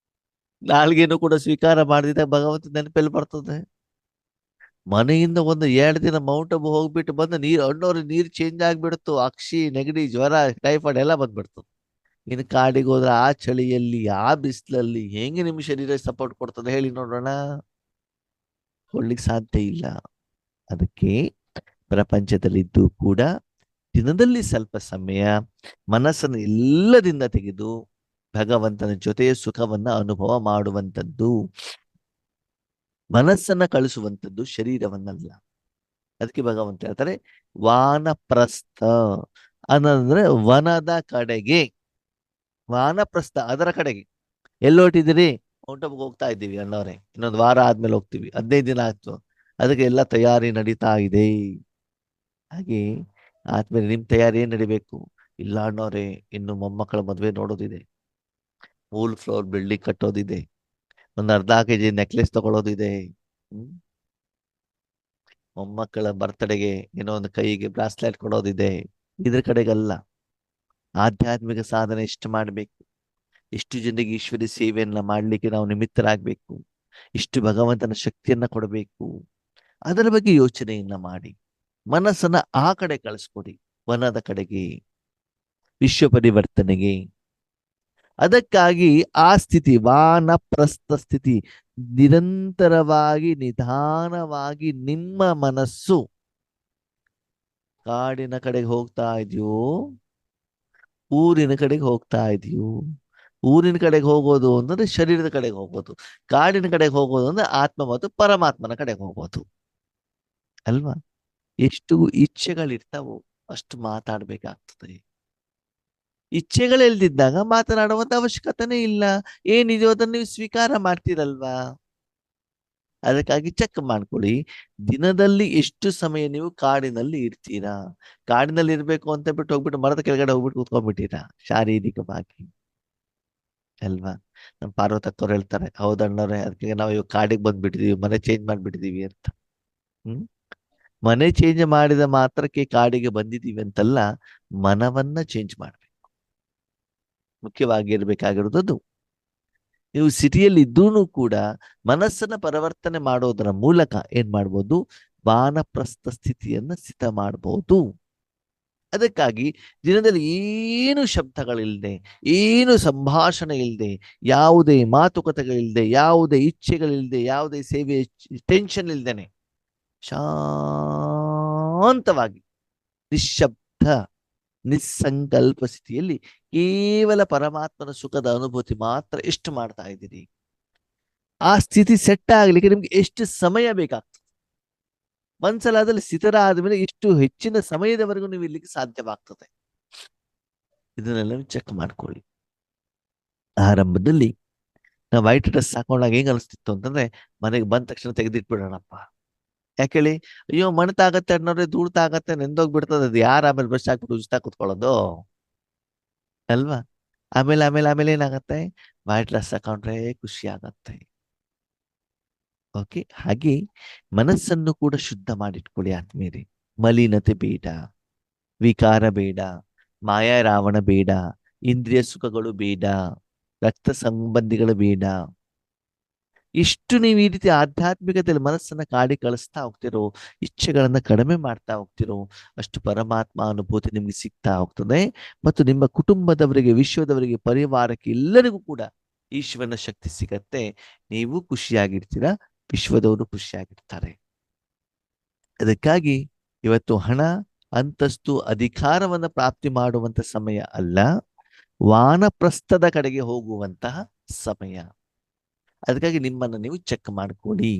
S1: ನಾಲ್ಗೇನು ಕೂಡ ಸ್ವೀಕಾರ ಮಾಡಿದಾಗ ಭಗವಂತ ನೆನಪೆಲ್ಲಿ ಬರ್ತದೆ. ಮನೆಯಿಂದ ಒಂದು 2 ದಿನ ಮೌಂಟ್ ಅಬು ಹೋಗ್ಬಿಟ್ಟು ಬಂದು ನೀರು ಹಣ್ಣೋರು ನೀರು ಚೇಂಜ್ ಆಗ್ಬಿಡ್ತು, ಅಕ್ಷಿ ನೆಗಡಿ ಜ್ವರ ಟೈಫಾಯ್ಡ್ ಎಲ್ಲ ಬಂದ್ಬಿಡ್ತದೆ. ಇನ್ನು ಕಾಡಿಗೆ ಹೋದ್ರೆ ಆ ಚಳಿಯಲ್ಲಿ ಆ ಬಿಸಿಲಲ್ಲಿ ಹೆಂಗೆ ನಿಮ್ಮ ಶರೀರ ಸಪೋರ್ಟ್ ಕೊಡ್ತದೆ ಹೇಳಿ ನೋಡೋಣ? ಕೊಡ್ಲಿಕ್ಕೆ ಸಾಧ್ಯ ಇಲ್ಲ. ಅದಕ್ಕೆ ಪ್ರಪಂಚದಲ್ಲಿದ್ದು ಕೂಡ ದಿನದಲ್ಲಿ ಸ್ವಲ್ಪ ಸಮಯ ಮನಸ್ಸನ್ನು ಎಲ್ಲದಿಂದ ತೆಗೆದು ಭಗವಂತನ ಜೊತೆಯ ಸುಖವನ್ನ ಅನುಭವ ಮಾಡುವಂಥದ್ದು, ಮನಸ್ಸನ್ನ ಕಳಿಸುವಂಥದ್ದು, ಶರೀರವನ್ನಲ್ಲ. ಅದಕ್ಕೆ ಭಗವಂತ ಹೇಳ್ತಾರೆ ವಾನಪ್ರಸ್ಥ ಅನ್ನಂದ್ರೆ ವನದ ಕಡೆಗೆ. ವಾನಪ್ರಸ್ಥ ಅದರ ಕಡೆಗೆ. ಎಲ್ಲೊಟ್ಟಿದ್ದೀರಿ? ಮೌಂಟ್ ಅಬ್ಗೆ ಹೋಗ್ತಾ ಇದ್ದೀವಿ ಅಣ್ಣವ್ರೆ, ಇನ್ನೊಂದು ವಾರ ಆದ್ಮೇಲೆ ಹೋಗ್ತೀವಿ, 15 ದಿನ ಆಯ್ತು, ಅದಕ್ಕೆ ಎಲ್ಲ ತಯಾರಿ ನಡೀತಾ ಇದೆ. ಹಾಗೆ ಆದ್ಮೇಲೆ ನಿಮ್ ತಯಾರಿ ಏನ್ ನಡಿಬೇಕು? ಇಲ್ಲ ಅಣ್ಣವ್ರೆ, ಇನ್ನು ಮೊಮ್ಮಕ್ಕಳ ಮದ್ವೆ ನೋಡೋದಿದೆ, ಮೂಲ್ ಫ್ಲೋರ್ ಬಿಲ್ಡಿಂಗ್ ಕಟ್ಟೋದಿದೆ, ಒಂದ್ ಅರ್ಧ ಕೆಜಿ ನೆಕ್ಲೆಸ್ ತಗೊಳ್ಳೋದಿದೆ. ಹ್ಮ್ ಮೊಮ್ಮಕ್ಕಳ ಬರ್ತಡೆಗೆ ಏನೋ ಒಂದು ಕೈಗೆ ಬ್ರಾಸ್ಲೆಟ್ ಕೊಡೋದಿದೆ. ಇದ್ರ ಕಡೆಗಲ್ಲ. ಆಧ್ಯಾತ್ಮಿಕ ಸಾಧನೆ ಎಷ್ಟು ಮಾಡ್ಬೇಕು, ಎಷ್ಟು ಜನರಿಗೆ ಈಶ್ವರಿ ಸೇವೆಯನ್ನ ಮಾಡ್ಲಿಕ್ಕೆ ನಾವು ನಿಮಿತ್ತರಾಗ್ಬೇಕು, ಇಷ್ಟು ಭಗವಂತನ ಶಕ್ತಿಯನ್ನ ಕೊಡಬೇಕು, ಅದರ ಬಗ್ಗೆ ಯೋಚನೆಯನ್ನ ಮಾಡಿ ಮನಸ್ಸನ್ನ ಆ ಕಡೆ ಕಳಿಸ್ಕೊಡಿ, ವನದ ಕಡೆಗೆ, ವಿಶ್ವ ಪರಿವರ್ತನೆಗೆ. ಅದಕ್ಕಾಗಿ ಆ ಸ್ಥಿತಿ, ವಾನಪ್ರಸ್ಥ ಸ್ಥಿತಿ, ನಿರಂತರವಾಗಿ ನಿಧಾನವಾಗಿ ನಿಮ್ಮ ಮನಸ್ಸು ಕಾಡಿನ ಕಡೆಗೆ ಹೋಗ್ತಾ ಇದೆಯೋ, ಊರಿನ ಕಡೆಗೆ ಹೋಗ್ತಾ ಇದೆಯೋ? ಊರಿನ ಕಡೆಗೆ ಹೋಗೋದು ಅಂದ್ರೆ ಶರೀರದ ಕಡೆಗೆ ಹೋಗೋದು, ಕಾಡಿನ ಕಡೆಗೆ ಹೋಗೋದು ಅಂದ್ರೆ ಆತ್ಮ ಮತ್ತು ಪರಮಾತ್ಮನ ಕಡೆಗೆ ಹೋಗೋದು ಅಲ್ವಾ? ಎಷ್ಟು ಇಚ್ಛೆಗಳಿರ್ತಾವೋ ಅಷ್ಟು ಮಾತಾಡ್ಬೇಕಾಗ್ತದೆ. ಇಚ್ಛೆಗಳಿಲ್ದಿದ್ದಾಗ ಮಾತನಾಡುವಂತ ಅವಶ್ಯಕತೆನೇ ಇಲ್ಲ. ಏನಿದೆಯೋ ಅದನ್ನು ನೀವು ಸ್ವೀಕಾರ ಮಾಡ್ತೀರಲ್ವಾ? ಅದಕ್ಕಾಗಿ ಚೆಕ್ ಮಾಡ್ಕೊಳ್ಳಿ, ದಿನದಲ್ಲಿ ಎಷ್ಟು ಸಮಯ ನೀವು ಕಾಡಿನಲ್ಲಿ ಇರ್ತೀರಾ. ಕಾಡಿನಲ್ಲಿ ಇರ್ಬೇಕು ಅಂತ ಬಿಟ್ಟು ಹೋಗ್ಬಿಟ್ಟು ಮರದ ಕೆಳಗಡೆ ಹೋಗ್ಬಿಟ್ಟು ಕೂತ್ಕೊಂಡ್ಬಿಟ್ಟಿರಾ ಶಾರೀರಿಕವಾಗಿ, ಅಲ್ವಾ? ನಮ್ಮ ಪಾರ್ವತಕ್ಕವ್ರು ಹೇಳ್ತಾರೆ, ಹೌದಣ್ಣವ್ರೆ, ಅದಕ್ಕೆ ನಾವು ಇವಾಗ ಕಾಡಿಗೆ ಬಂದ್ಬಿಟ್ಟಿದೀವಿ, ಮನೆ ಚೇಂಜ್ ಮಾಡ್ಬಿಟ್ಟಿದೀವಿ ಅಂತ. ಹ್ಮ್ ಮನೆ ಚೇಂಜ್ ಮಾಡಿದ ಮಾತ್ರಕ್ಕೆ ಕಾಡಿಗೆ ಬಂದಿದೀವಿ ಅಂತಲ್ಲ, ಮನವನ್ನ ಚೇಂಜ್ ಮಾಡ್ಬೇಕು. ಮುಖ್ಯವಾಗಿ ಇರ್ಬೇಕಾಗಿರೋದು ಅದು. ನೀವು ಸಿಟಿಯಲ್ಲಿ ಇದ್ದೂ ಕೂಡ ಮನಸ್ಸನ್ನ ಪರಿವರ್ತನೆ ಮಾಡೋದರ ಮೂಲಕ ಏನ್ ಮಾಡ್ಬೋದು? ವಾನಪ್ರಸ್ಥ ಸ್ಥಿತಿಯನ್ನ ಸ್ಥಿತ ಮಾಡ್ಬೋದು. ಅದಕ್ಕಾಗಿ ದಿನದಲ್ಲಿ ಏನು ಶಬ್ದಗಳಿಲ್ಲದೆ, ಏನು ಸಂಭಾಷಣೆ ಇಲ್ಲದೆ, ಯಾವುದೇ ಮಾತುಕತೆಗಳಿಲ್ಲದೆ, ಯಾವುದೇ ಇಚ್ಛೆಗಳಿಲ್ಲದೆ, ಯಾವುದೇ ಸೇವೆ ಟೆನ್ಷನ್ ಇಲ್ದೇನೆ ಶಾಂತವಾಗಿ ನಿಶ್ಶಬ್ದ ನಿಸ್ಸಂಕಲ್ಪ ಸ್ಥಿತಿಯಲ್ಲಿ ಕೇವಲ ಪರಮಾತ್ಮನ ಸುಖದ ಅನುಭೂತಿ ಮಾತ್ರ ಎಷ್ಟು ಮಾಡ್ತಾ ಇದ್ದೀರಿ? ಆ ಸ್ಥಿತಿ ಸೆಟ್ ಆಗ್ಲಿಕ್ಕೆ ನಿಮ್ಗೆ ಎಷ್ಟು ಸಮಯ ಬೇಕಾಗ್ತದೆ? ಒಂದ್ಸಲ ಅದ್ರಲ್ಲಿ ಸ್ಥಿತರ ಆದ್ಮೇಲೆ ಎಷ್ಟು ಹೆಚ್ಚಿನ ಸಮಯದವರೆಗೂ ನೀವು ಇರ್ಲಿಕ್ಕೆ ಸಾಧ್ಯವಾಗ್ತದೆ? ಇದನ್ನೆಲ್ಲ ಚೆಕ್ ಮಾಡ್ಕೊಳ್ಳಿ. ಆರಂಭದಲ್ಲಿ ನಾವು ವೈಟ್ ಡ್ರೆಸ್ ಹಾಕೊಂಡಾಗ ಹೆಂಗ್ ಅನಿಸ್ತಿತ್ತು ಅಂತಂದ್ರೆ, ಮನೆಗೆ ಬಂದ ತಕ್ಷಣ ತೆಗೆದಿಟ್ಬಿಡೋಣಪ್ಪ. ಯಾಕೇಳಿ, ಅಯ್ಯೋ ಮಣತಾಗತ್ತೆ ಅನ್ನೋರೆ, ಧೂಳ್ತಾಗತ್ತೆ, ನೆಂದೋಗ್ಬಿಡ್ತದೆ, ಅದು ಯಾರು ಆಮೇಲೆ ಬ್ರಷ್ ಹಾಕ್ಬಿಟ್ಟು ಉಜ್ತಾ ಕುತ್ಕೊಳ್ಳೋದು ಅಲ್ವಾ? ಆಮೇಲೆ ಏನಾಗತ್ತೆ? ವೈಟ್ ಡ್ರೆಸ್ ಹಾಕೊಂಡ್ರೆ ಖುಷಿ ಆಗತ್ತೆ. ಓಕೆ, ಹಾಗೆ ಮನಸ್ಸನ್ನು ಕೂಡ ಶುದ್ಧ ಮಾಡಿಟ್ಕೊಳ್ಳಿ ಆತ್ಮೀಯರೇ. ಮಲಿನತೆ ಬೇಡ, ವಿಕಾರ ಬೇಡ, ಮಾಯಾ ರಾವಣ ಬೇಡ, ಇಂದ್ರಿಯ ಸುಖಗಳು ಬೇಡ, ರಕ್ತ ಸಂಬಂಧಿಗಳು ಬೇಡ. ಇಷ್ಟು ನೀವು ಈ ರೀತಿ ಆಧ್ಯಾತ್ಮಿಕತೆಯಲ್ಲಿ ಮನಸ್ಸನ್ನ ಕಾಡಿ ಕಳಿಸ್ತಾ ಹೋಗ್ತಿರೋ, ಇಚ್ಛೆಗಳನ್ನ ಕಡಿಮೆ ಮಾಡ್ತಾ ಹೋಗ್ತಿರೋ, ಅಷ್ಟು ಪರಮಾತ್ಮ ಅನುಭೂತಿ ನಿಮ್ಗೆ ಸಿಗ್ತಾ ಹೋಗ್ತದೆ. ಮತ್ತು ನಿಮ್ಮ ಕುಟುಂಬದವರಿಗೆ, ವಿಶ್ವದವರಿಗೆ, ಪರಿವಾರಕ್ಕೆ ಎಲ್ಲರಿಗೂ ಕೂಡ ಈಶ್ವರನ ಶಕ್ತಿ ಸಿಗತ್ತೆ. ನೀವು ಖುಷಿಯಾಗಿರ್ತೀರಾ, ವಿಶ್ವದವರು ಖುಷಿಯಾಗಿರ್ತಾರೆ. ಅದಕ್ಕಾಗಿ ಇವತ್ತು ಹಣ, ಅಂತಸ್ತು, ಅಧಿಕಾರವನ್ನ ಪ್ರಾಪ್ತಿ ಮಾಡುವಂತ ಸಮಯ ಅಲ್ಲ, ವಾನಪ್ರಸ್ಥದ ಕಡೆಗೆ ಹೋಗುವಂತಹ ಸಮಯ. ಅದಕ್ಕಾಗಿ ನಿಮ್ಮನ್ನು ನೀವು ಚೆಕ್ ಮಾಡ್ಕೊಳ್ಳಿ.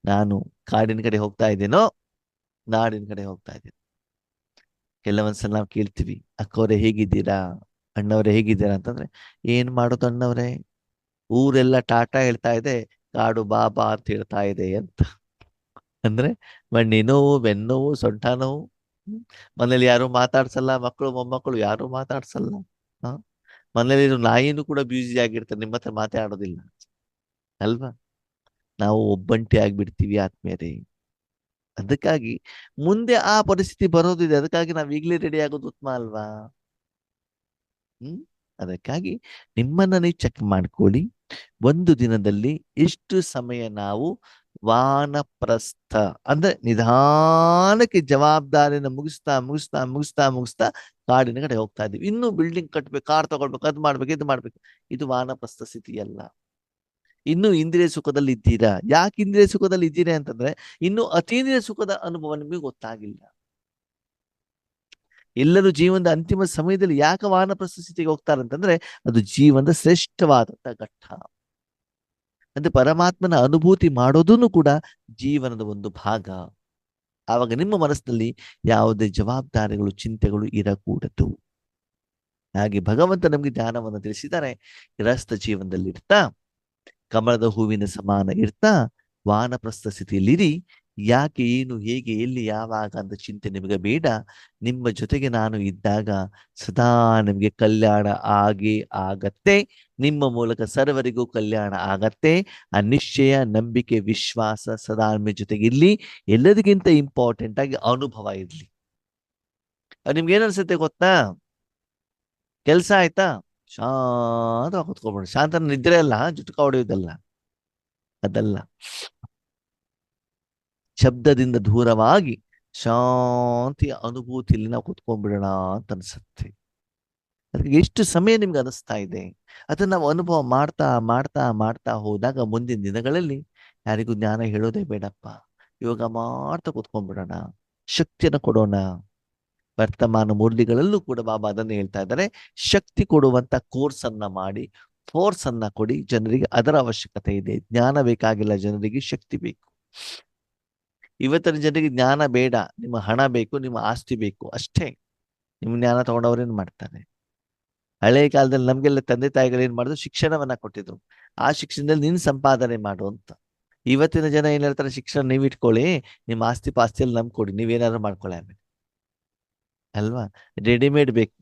S1: ನಾನು ಕಾಡಿನ ಕಡೆ ಹೋಗ್ತಾ ಇದ್ದೇನೋ, ನಾಡಿನ ಕಡೆ ಹೋಗ್ತಾ ಇದ್ದೇನೆ? ಕೆಲವೊಂದ್ಸಲ ನಾವು ಕೇಳ್ತೀವಿ, ಅಕ್ಕವ್ರೆ ಹೇಗಿದ್ದೀರಾ, ಅಣ್ಣವ್ರೆ ಹೇಗಿದ್ದೀರಾ ಅಂತಂದ್ರೆ, ಏನ್ ಮಾಡೋದು ಅಣ್ಣವ್ರೆ, ಊರೆಲ್ಲ ಟಾಟಾ ಹೇಳ್ತಾ ಇದೆ, ಕಾಡು ಬಾಬಾ ಅಂತ ಹೇಳ್ತಾ ಇದೆ ಅಂತ. ಅಂದ್ರೆ ಮಣ್ಣಿ ನೋವು, ಬೆನ್ನೋವು, ಸೊಂಟ ನೋವು. ಮನೇಲಿ ಯಾರು ಮಾತಾಡ್ಸಲ್ಲ, ಮಕ್ಕಳು ಮೊಮ್ಮಕ್ಕಳು ಯಾರು ಮಾತಾಡ್ಸಲ್ಲ. ಹ ಮನೇಲಿ ನಾಯಿನೂ ಕೂಡ ಬ್ಯೂಸಿ ಆಗಿರ್ತಾರೆ, ನಿಮ್ಮ ಹತ್ರ ಮಾತಾಡೋದಿಲ್ಲ ಅಲ್ವಾ? ನಾವು ಒಬ್ಬಂಟಿ ಆಗ್ಬಿಡ್ತೀವಿ ಆತ್ಮೀಯರೇ. ಅದಕ್ಕಾಗಿ ಮುಂದೆ ಆ ಪರಿಸ್ಥಿತಿ ಬರೋದಿದೆ, ಅದಕ್ಕಾಗಿ ನಾವು ಈಗಲೇ ರೆಡಿ ಆಗೋದು ಉತ್ತಮ ಅಲ್ವಾ? ಹ್ಮ್ ಅದಕ್ಕಾಗಿ ನಿಮ್ಮನ್ನ ನೀವು ಚೆಕ್ ಮಾಡ್ಕೊಳ್ಳಿ. ಒಂದು ದಿನದಲ್ಲಿ ಎಷ್ಟು ಸಮಯ ನಾವು ವಾನಪ್ರಸ್ಥ ಅಂದ್ರೆ ನಿಧಾನಕ್ಕೆ ಜವಾಬ್ದಾರಿನ ಮುಗಿಸ್ತಾ ಮುಗಿಸ್ತಾ ಮುಗಿಸ್ತಾ ಮುಗಿಸ್ತಾ ಕಾಡಿನ ಕಡೆ ಹೋಗ್ತಾ ಇದೀವಿ. ಇನ್ನು ಬಿಲ್ಡಿಂಗ್ ಕಟ್ಬೇಕು, ಕಾರ್ ತಗೊಳ್ಬೇಕು, ಅದ್ ಮಾಡ್ಬೇಕು, ಇದು ಮಾಡ್ಬೇಕು. ಇದು ವಾನಪ್ರಸ್ಥ ಸ್ಥಿತಿ ಅಲ್ಲ. ಇನ್ನು ಇಂದ್ರಿಯ ಸುಖದಲ್ಲಿ ಇದ್ದೀರಾ. ಯಾಕೆ ಇಂದ್ರಿಯ ಸುಖದಲ್ಲಿ ಇದ್ದೀರಾ ಅಂತಂದ್ರೆ, ಇನ್ನು ಅತೀಂದ್ರಿಯ ಸುಖದ ಅನುಭವ ನಿಮಗೆ ಗೊತ್ತಾಗಿಲ್ಲ. ಎಲ್ಲರೂ ಜೀವನದ ಅಂತಿಮ ಸಮಯದಲ್ಲಿ ಯಾಕೆ ವಾನಪ್ರಸ್ಥ ಸ್ಥಿತಿಗೆ ಹೋಗ್ತಾರೆ ಅಂತಂದ್ರೆ, ಅದು ಜೀವನದ ಶ್ರೇಷ್ಠವಾದಂತ ಘಟ್ಟ. ಅಂದ್ರೆ ಪರಮಾತ್ಮನ ಅನುಭೂತಿ ಮಾಡೋದನ್ನು ಕೂಡ ಜೀವನದ ಒಂದು ಭಾಗ. ಆವಾಗ ನಿಮ್ಮ ಮನಸ್ಸಿನಲ್ಲಿ ಯಾವುದೇ ಜವಾಬ್ದಾರಿಗಳು, ಚಿಂತೆಗಳು ಇರಕೂಡದು. ಹಾಗೆ ಭಗವಂತ ನಮಗೆ ಜ್ಞಾನವನ್ನು ತಿಳಿಸಿದ್ದಾರೆ. ಗೃಹಸ್ಥ ಜೀವನದಲ್ಲಿ ಇರ್ತಾ, ಕಮಲದ ಹೂವಿನ ಸಮಾನ ಇರ್ತಾ, ವಾನಪ್ರಸ್ಥ ಸ್ಥಿತಿಯಲ್ಲಿರಿ. ಯಾಕೆ, ಏನು, ಹೇಗೆ, ಎಲ್ಲಿ, ಯಾವಾಗ ಅಂತ ಚಿಂತೆ ನಿಮಗೆ ಬೇಡ. ನಿಮ್ಮ ಜೊತೆಗೆ ನಾನು ಇದ್ದಾಗ ಸದಾ ನಿಮಗೆ ಕಲ್ಯಾಣ ಆಗೇ ಆಗತ್ತೆ. ನಿಮ್ಮ ಮೂಲಕ ಸರ್ವರಿಗೂ ಕಲ್ಯಾಣ ಆಗತ್ತೆ. ಆ ನಿಶ್ಚಯ, ನಂಬಿಕೆ, ವಿಶ್ವಾಸ ಸದಾ ನಿಮ್ಮ ಜೊತೆಗೆ ಇರ್ಲಿ. ಎಲ್ಲದಕ್ಕಿಂತ ಇಂಪಾರ್ಟೆಂಟ್ ಆಗಿ ಅನುಭವ ಇರ್ಲಿ. ನಿಮ್ಗೆ ಏನ್ ಅನ್ಸುತ್ತೆ ಗೊತ್ತಾ? ಕೆಲ್ಸ ಆಯ್ತಾ, ಶಾಂತ ಕುತ್ಕೊಬಿಡಿ. ಶಾಂತ ನಿದ್ರೆ ಅಲ್ಲ, ಜುಟ್ಕ ಹೊಡೆಯುವುದಲ್ಲ, ಅದಲ್ಲ. ಶಬ್ದದಿಂದ ದೂರವಾಗಿ ಶಾಂತಿಯ ಅನುಭೂತಿಯಲ್ಲಿ ನಾವು ಕುತ್ಕೊಂಡ್ಬಿಡೋಣ ಅಂತ ಅನ್ಸುತ್ತೆ. ಅದಕ್ಕೆ ಎಷ್ಟು ಸಮಯ ನಿಮ್ಗೆ ಅನಿಸ್ತಾ ಇದೆ, ಅದನ್ನ ನಾವು ಅನುಭವ ಮಾಡ್ತಾ ಮಾಡ್ತಾ ಮಾಡ್ತಾ ಹೋದಾಗ ಮುಂದಿನ ದಿನಗಳಲ್ಲಿ ಯಾರಿಗೂ ಜ್ಞಾನ ಹೇಳೋದೇ ಬೇಡಪ್ಪ, ಯೋಗ ಮಾಡ್ತಾ ಕುತ್ಕೊಂಡ್ಬಿಡೋಣ, ಶಕ್ತಿಯನ್ನು ಕೊಡೋಣ. ವರ್ತಮಾನ ಮುರಳಿಗಳಲ್ಲೂ ಕೂಡ ಬಾಬಾ ಅದನ್ನು ಹೇಳ್ತಾ ಇದ್ದಾರೆ. ಶಕ್ತಿ ಕೊಡುವಂತ ಕೋರ್ಸ್ ಅನ್ನ ಮಾಡಿ, ಫೋರ್ಸ್ ಅನ್ನ ಕೊಡಿ. ಜನರಿಗೆ ಅದರ ಅವಶ್ಯಕತೆ ಇದೆ. ಜ್ಞಾನ ಬೇಕಾಗಿಲ್ಲ, ಜನರಿಗೆ ಶಕ್ತಿ ಬೇಕು. ಇವತ್ತಿನ ಜನರಿಗೆ ಜ್ಞಾನ ಬೇಡ, ನಿಮ್ಮ ಹಣ ಬೇಕು, ನಿಮ್ಮ ಆಸ್ತಿ ಬೇಕು ಅಷ್ಟೇ. ನಿಮ್ಮ ಜ್ಞಾನ ತಗೊಂಡವ್ರೇನ್ ಮಾಡ್ತಾರೆ? ಹಳೆ ಕಾಲದಲ್ಲಿ ನಮ್ಗೆಲ್ಲ ತಂದೆ ತಾಯಿಗಳು ಏನ್ ಮಾಡಿದ್ರು, ಶಿಕ್ಷಣವನ್ನ ಕೊಟ್ಟಿದ್ರು. ಆ ಶಿಕ್ಷಣದಲ್ಲಿ ನೀನ್ ಸಂಪಾದನೆ ಮಾಡು ಅಂತ. ಇವತ್ತಿನ ಜನ ಏನ್ ಹೇಳ್ತಾರೆ, ಶಿಕ್ಷಣ ನೀವ್ ಇಟ್ಕೊಳ್ಳಿ, ನಿಮ್ಮ ಆಸ್ತಿ ಪಾಸ್ತಿಯಲ್ಲಿ ನಮ್ಗೆ ಕೊಡಿ, ನೀವೇನಾದ್ರು ಮಾಡ್ಕೊಳ್ಳಿ ಆಮೇಲೆ, ಅಲ್ವಾ? ರೆಡಿಮೇಡ್ ಬೇಕು.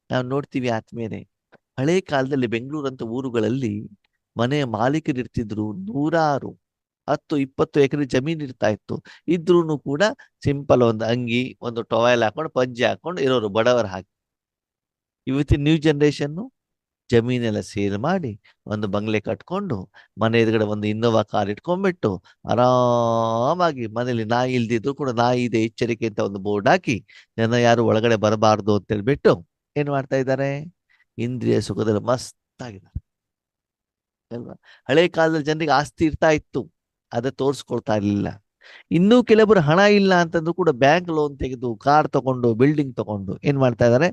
S1: ನಾವು ನೋಡ್ತೀವಿ ಆತ್ಮೀಯರೇ, ಹಳೆ ಕಾಲದಲ್ಲಿ ಬೆಂಗಳೂರಂತ ಊರುಗಳಲ್ಲಿ ಮನೆಯ ಮಾಲೀಕರು ಇರ್ತಿದ್ರು. 100, 10, 20 ಎಕರೆ ಜಮೀನ್ ಇರ್ತಾ ಇತ್ತು. ಇದ್ರೂ ಕೂಡ ಸಿಂಪಲ್ ಒಂದು ಅಂಗಿ, ಒಂದು ಟೊವೆಲ್ ಹಾಕೊಂಡು, ಪಂಜೆ ಹಾಕೊಂಡು ಇರೋರು ಬಡವರ ಹಾಕಿ. ಇವತ್ತಿನ ನ್ಯೂ ಜನರೇಷನ್ ಜಮೀನೆಲ್ಲ ಸೇಲ್ ಮಾಡಿ ಒಂದು ಬಂಗ್ಲೆ ಕಟ್ಕೊಂಡು, ಮನೆ ಎದುರುಗಡೆ ಒಂದು ಇನ್ನೋವಾ ಕಾರ್ ಇಟ್ಕೊಂಡ್ಬಿಟ್ಟು ಆರಾಮಾಗಿ ಮನೇಲಿ ನಾಯಿ ಇಲ್ದಿದ್ರು ಕೂಡ ನಾಯಿ ಇದೆ ಎಚ್ಚರಿಕೆ ಅಂತ ಒಂದು ಬೋರ್ಡ್ ಹಾಕಿ, ಜನ ಯಾರು ಒಳಗಡೆ ಬರಬಾರ್ದು ಅಂತ ಹೇಳ್ಬಿಟ್ಟು ಏನ್ ಮಾಡ್ತಾ ಇದ್ದಾರೆ, ಇಂದ್ರಿಯ ಸುಖದಲ್ಲಿ ಮಸ್ತ್ ಆಗಿದ್ದಾರೆ, ಅಲ್ವಾ? ಹಳೆ ಕಾಲದಲ್ಲಿ ಜನರಿಗೆ ಆಸ್ತಿ ಇರ್ತಾ ಇತ್ತು, ಅದ ತೋರ್ಸ್ಕೊಳ್ತಾ ಇರ್ಲಿಲ್ಲ. ಇನ್ನೂ ಕೆಲವರು ಹಣ ಇಲ್ಲ ಅಂತಂದ್ರೂ ಕೂಡ ಬ್ಯಾಂಕ್ ಲೋನ್ ತೆಗೆದು ಕಾರ್ ತಗೊಂಡು, ಬಿಲ್ಡಿಂಗ್ ತಗೊಂಡು ಏನ್ ಮಾಡ್ತಾ ಇದ್ದಾರೆ,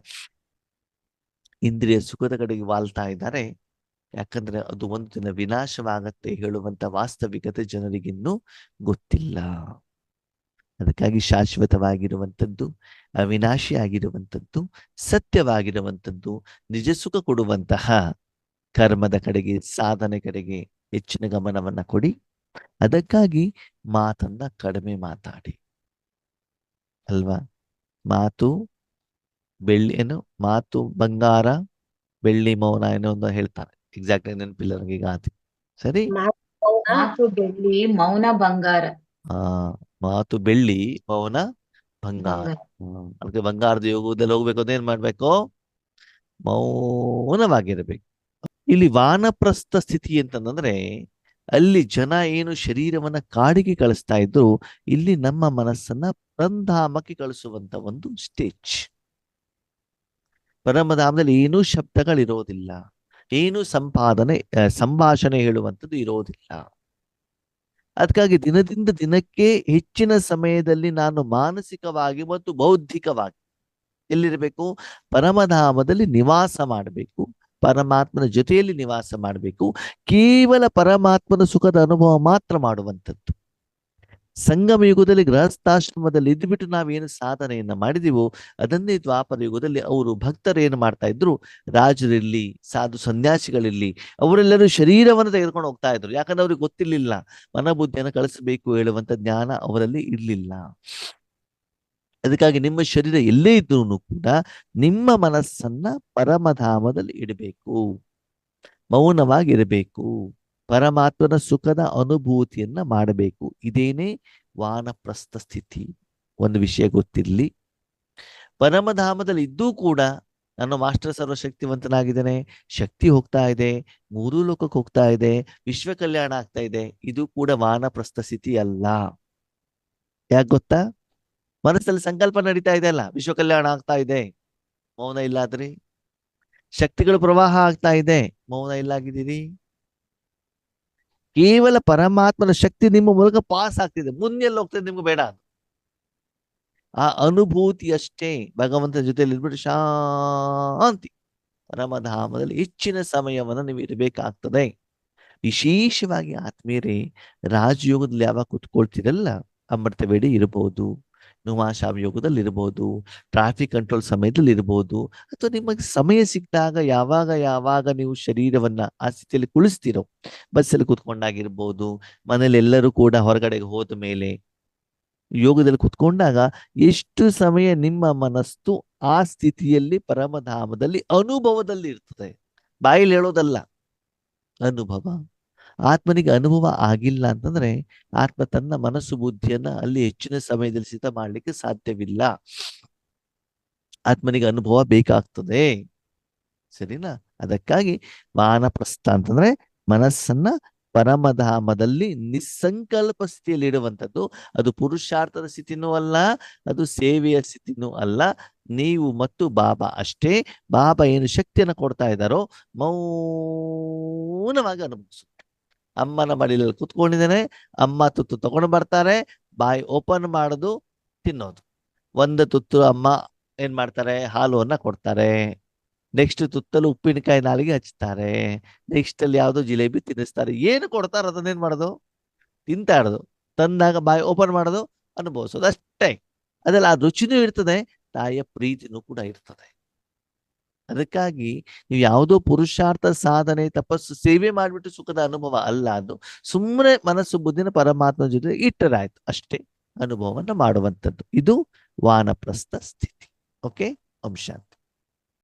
S1: ಇಂದ್ರಿಯ ಸುಖದ ಕಡೆಗೆ ವಾಲ್ತಾ ಇದ್ದಾರೆ. ಯಾಕಂದ್ರೆ ಅದು ಒಂದು ದಿನ ವಿನಾಶವಾಗತ್ತೆ ಹೇಳುವಂತ ವಾಸ್ತವಿಕತೆ ಜನರಿಗಿನ್ನೂ ಗೊತ್ತಿಲ್ಲ. ಅದಕ್ಕಾಗಿ ಶಾಶ್ವತವಾಗಿರುವಂಥದ್ದು, ಅವಿನಾಶಿಯಾಗಿರುವಂಥದ್ದು, ಸತ್ಯವಾಗಿರುವಂಥದ್ದು, ನಿಜ ಸುಖ ಕೊಡುವಂತಹ ಕರ್ಮದ ಕಡೆಗೆ, ಸಾಧನೆ ಕಡೆಗೆ ಹೆಚ್ಚಿನ ಗಮನವನ್ನ ಕೊಡಿ. ಅದಕ್ಕಾಗಿ ಮಾತನ್ನ ಕಡಿಮೆ ಮಾತಾಡಿ, ಅಲ್ವಾ? ಮಾತು ಬೆಳ್ಳಿ, ಏನು ಮಾತು ಬಂಗಾರ, ಬೆಳ್ಳಿ ಮೌನ ಏನೋ ಒಂದು ಹೇಳ್ತಾರೆ. ಎಕ್ಸಾಕ್ಟ್ ನೆನಪಿಲ್ಲ ನನಗೆ ಈಗ ಆತಿ. ಸರಿ,
S2: ಮಾತು ಬೆಳ್ಳಿ, ಮೌನ ಬಂಗಾರ.
S1: ಮಾತು ಬೆಳ್ಳಿ, ಮೌನ ಬಂಗಾರ. ಅದಕ್ಕೆ ಬಂಗಾರದ ಯೋಗದಲ್ಲಿ ಹೋಗ್ಬೇಕು ಅಂದ್ರೆ ಏನ್ ಮಾಡ್ಬೇಕು, ಮೌನವಾಗಿರ್ಬೇಕು. ಇಲ್ಲಿ ವಾನಪ್ರಸ್ಥ ಸ್ಥಿತಿ ಅಂತಂದ್ರೆ ಅಲ್ಲಿ ಜನ ಏನು ಶರೀರವನ್ನ ಕಾಡಿಗೆ ಕಳಿಸ್ತಾ ಇದ್ರು, ಇಲ್ಲಿ ನಮ್ಮ ಮನಸ್ಸನ್ನ ಪರಂಧಾಮಕ್ಕೆ ಕಳಿಸುವಂತ ಒಂದು ಸ್ಟೇಜ್. ಪರಮಧಾಮದಲ್ಲಿ ಏನೂ ಶಬ್ದಗಳಿರೋದಿಲ್ಲ, ಏನು ಸಂಭಾಷಣೆ ಹೇಳುವಂಥದ್ದು ಇರೋದಿಲ್ಲ. ಅದಕ್ಕಾಗಿ ದಿನದಿಂದ ದಿನಕ್ಕೆ ಹೆಚ್ಚಿನ ಸಮಯದಲ್ಲಿ ನಾನು ಮಾನಸಿಕವಾಗಿ ಮತ್ತು ಬೌದ್ಧಿಕವಾಗಿ ಎಲ್ಲಿರಬೇಕು, ಪರಮಧಾಮದಲ್ಲಿ ನಿವಾಸ ಮಾಡಬೇಕು, ಪರಮಾತ್ಮನ ಜೊತೆಯಲ್ಲಿ ನಿವಾಸ ಮಾಡಬೇಕು. ಕೇವಲ ಪರಮಾತ್ಮನ ಸುಖದ ಅನುಭವ ಮಾತ್ರ ಮಾಡುವಂಥದ್ದು. ಸಂಗಮ ಯುಗದಲ್ಲಿ ಗೃಹಸ್ಥಾಶ್ರಮದಲ್ಲಿ ಇದ್ಬಿಟ್ಟು ನಾವೇನು ಸಾಧನೆಯನ್ನ ಮಾಡಿದೀವೋ ಅದನ್ನೇ ದ್ವಾಪರ ಯುಗದಲ್ಲಿ ಅವರು ಭಕ್ತರು ಏನು ಮಾಡ್ತಾ ಇದ್ರು, ರಾಜರಿರ್ಲಿ, ಸಾಧು ಸನ್ಯಾಸಿಗಳಿರ್ಲಿ, ಅವರೆಲ್ಲರೂ ಶರೀರವನ್ನು ತೆಗೆದುಕೊಂಡು ಹೋಗ್ತಾ ಇದ್ರು. ಯಾಕಂದ್ರೆ ಅವ್ರಿಗೆ ಗೊತ್ತಿರ್ಲಿಲ್ಲ, ಮನಬುದ್ಧಿಯನ್ನು ಕಳಿಸಬೇಕು ಹೇಳುವಂತ ಜ್ಞಾನ ಅವರಲ್ಲಿ ಇರ್ಲಿಲ್ಲ. ಅದಕ್ಕಾಗಿ ನಿಮ್ಮ ಶರೀರ ಎಲ್ಲೇ ಇದ್ರೂ ಕೂಡ ನಿಮ್ಮ ಮನಸ್ಸನ್ನ ಪರಮಧಾಮದಲ್ಲಿ ಇಡಬೇಕು, ಮೌನವಾಗಿರಬೇಕು, ಪರಮಾತ್ಮನ ಸುಖದ ಅನುಭೂತಿಯನ್ನ ಮಾಡಬೇಕು. ಇದೇನೇ ವಾನಪ್ರಸ್ಥ ಸ್ಥಿತಿ. ಒಂದು ವಿಷಯ ಗೊತ್ತಿರಲಿ, ಪರಮಧಾಮದಲ್ಲಿ ಇದ್ದೂ ಕೂಡ ನಾನು ಮಾಸ್ಟರ್ ಸರ್ವಶಕ್ತಿವಂತನಾಗಿದ್ದೇನೆ, ಶಕ್ತಿ ಹೋಗ್ತಾ ಇದೆ, 3 ಲೋಕಕ್ಕೆ ಹೋಗ್ತಾ ಇದೆ, ವಿಶ್ವ ಕಲ್ಯಾಣ ಆಗ್ತಾ ಇದೆ, ಇದು ಕೂಡ ವಾನಪ್ರಸ್ಥ ಸ್ಥಿತಿ ಅಲ್ಲ. ಯಾಕೆ ಗೊತ್ತಾ? ಮನಸ್ಸಲ್ಲಿ ಸಂಕಲ್ಪ ನಡೀತಾ ಇದೆ ಅಲ್ಲ, ವಿಶ್ವ ಕಲ್ಯಾಣ ಆಗ್ತಾ ಇದೆ, ಮೌನ ಇಲ್ಲಾದ್ರಿ. ಶಕ್ತಿಗಳು ಪ್ರವಾಹ ಆಗ್ತಾ ಇದೆ, ಮೌನ ಇಲ್ಲಾಗಿದ್ದೀರಿ. ಕೇವಲ ಪರಮಾತ್ಮನ ಶಕ್ತಿ ನಿಮ್ಮ ಮೂಲಕ ಪಾಸ್ ಆಗ್ತಿದೆ, ಮುಂದೆಲ್ಲ ಹೋಗ್ತದೆ ನಿಮ್ಗೆ ಬೇಡ. ಆ ಅನುಭೂತಿ ಅಷ್ಟೇ. ಭಗವಂತನ ಜೊತೆಯಲ್ಲಿ ಇದ್ಬಿಟ್ಟು ಶಾಂತಿ, ಪರಮಧಾಮದಲ್ಲಿ ಹೆಚ್ಚಿನ ಸಮಯವನ್ನು ನೀವು ಇರಬೇಕಾಗ್ತದೆ. ವಿಶೇಷವಾಗಿ ಆತ್ಮೀಯರೇ, ರಾಜಯೋಗದಲ್ಲಿ ಯಾವಾಗ ಕುತ್ಕೊಳ್ತಿರಲ್ಲ, ಅಮೃತವೇಳೆ ಇರಬಹುದು, ನುಮಾಶಾಮ್ ಯೋಗದಲ್ಲಿ ಇರ್ಬೋದು, ಟ್ರಾಫಿಕ್ ಕಂಟ್ರೋಲ್ ಸಮಯದಲ್ಲಿ ಇರ್ಬೋದು, ಅಥವಾ ನಿಮಗೆ ಸಮಯ ಸಿಕ್ಕಿದಾಗ ಯಾವಾಗ ನೀವು ಶರೀರವನ್ನ ಆ ಸ್ಥಿತಿಯಲ್ಲಿ ಕುಳಿಸ್ತಿರೋ, ಬಸ್ಸಲ್ಲಿ ಕೂತ್ಕೊಂಡಾಗಿರ್ಬೋದು, ಮನೇಲಿ ಎಲ್ಲರೂ ಕೂಡ ಹೊರಗಡೆಗೆ ಹೋದ ಮೇಲೆ ಯೋಗದಲ್ಲಿ ಕುತ್ಕೊಂಡಾಗ ಎಷ್ಟು ಸಮಯ ನಿಮ್ಮ ಮನಸ್ಸು ಆ ಸ್ಥಿತಿಯಲ್ಲಿ ಪರಮಧಾಮದಲ್ಲಿ ಅನುಭವದಲ್ಲಿ ಇರ್ತದೆ. ಬಾಯಲ್ಲಿ ಹೇಳೋದಲ್ಲ, ಅನುಭವ. ಆತ್ಮನಿಗೆ ಅನುಭವ ಆಗಿಲ್ಲ ಅಂತಂದ್ರೆ ಆತ್ಮ ತನ್ನ ಮನಸ್ಸು ಬುದ್ಧಿಯನ್ನ ಅಲ್ಲಿ ಹೆಚ್ಚಿನ ಸಮಯದಲ್ಲಿ ಸ್ಥಿತ ಮಾಡ್ಲಿಕ್ಕೆ ಸಾಧ್ಯವಿಲ್ಲ. ಆತ್ಮನಿಗೆ ಅನುಭವ ಬೇಕಾಗ್ತದೆ, ಸರಿನಾ? ಅದಕ್ಕಾಗಿ ವಾನಪ್ರಸ್ಥ ಅಂತಂದ್ರೆ ಮನಸ್ಸನ್ನ ಪರಮಧಾಮದಲ್ಲಿ ನಿಸ್ಸಂಕಲ್ಪ ಸ್ಥಿತಿಯಲ್ಲಿ ಇಡುವಂಥದ್ದು. ಅದು ಪುರುಷಾರ್ಥದ ಸ್ಥಿತಿನೂ ಅಲ್ಲ, ಅದು ಸೇವೆಯ ಸ್ಥಿತಿನೂ ಅಲ್ಲ. ನೀವು ಮತ್ತು ಬಾಬಾ ಅಷ್ಟೇ. ಬಾಬಾ ಏನು ಶಕ್ತಿಯನ್ನು ಕೊಡ್ತಾ ಇದ್ದಾರೋ ಮೌನವಾಗಿ ಅನುಭವಿಸು. ಅಮ್ಮನ ಮಡಿಲಲ್ಲಿ ಕುತ್ಕೊಂಡಿದ್ದೇನೆ, ಅಮ್ಮ ತುತ್ತು ತಗೊಂಡು ಬರ್ತಾರೆ, ಬಾಯಿ ಓಪನ್ ಮಾಡೋದು, ತಿನ್ನೋದು. ಒಂದು ತುತ್ತು ಅಮ್ಮ ಏನ್ ಮಾಡ್ತಾರೆ, ಹಾಲುವನ್ನ ಕೊಡ್ತಾರೆ. ನೆಕ್ಸ್ಟ್ ತುತ್ತಲು ಉಪ್ಪಿನಕಾಯಿ ನಾಲಿಗೆ ಹಚ್ತಾರೆ. ನೆಕ್ಸ್ಟ್ ಅಲ್ಲಿ ಯಾವ್ದೋ ಜಿಲೇಬಿ ತಿನ್ನಿಸ್ತಾರೆ. ಏನು ಕೊಡ್ತಾರ ಅದನ್ನೇನ್ ಮಾಡೋದು, ತಿಂತಾ ಇರೋದು. ತಂದಾಗ ಬಾಯಿ ಓಪನ್ ಮಾಡೋದು, ಅನುಭವಿಸೋದು ಅಷ್ಟೇ. ಅದೆಲ್ಲ ಆ ರುಚಿನೂ ಇರ್ತದೆ, ತಾಯಿಯ ಪ್ರೀತಿನೂ ಕೂಡ ಇರ್ತದೆ. ಅದಕ್ಕಾಗಿ ನೀವು ಯಾವುದೋ ಪುರುಷಾರ್ಥ ಸಾಧನೆ ತಪಸ್ಸು ಸೇವೆ ಮಾಡಿಬಿಟ್ಟು ಸುಖದ ಅನುಭವ ಅಲ್ಲ ಅದು. ಸುಮ್ಮನೆ ಮನಸ್ಸು ಬುದ್ಧಿನ ಪರಮಾತ್ಮ ಜೊತೆ ಇಟ್ಟರಾಯ್ತು ಅಷ್ಟೇ, ಅನುಭವವನ್ನು ಮಾಡುವಂಥದ್ದು. ಇದು ವಾನಪ್ರಸ್ಥ ಸ್ಥಿತಿ. ಓಕೆ, ಓಂ ಶಾಂತಿ.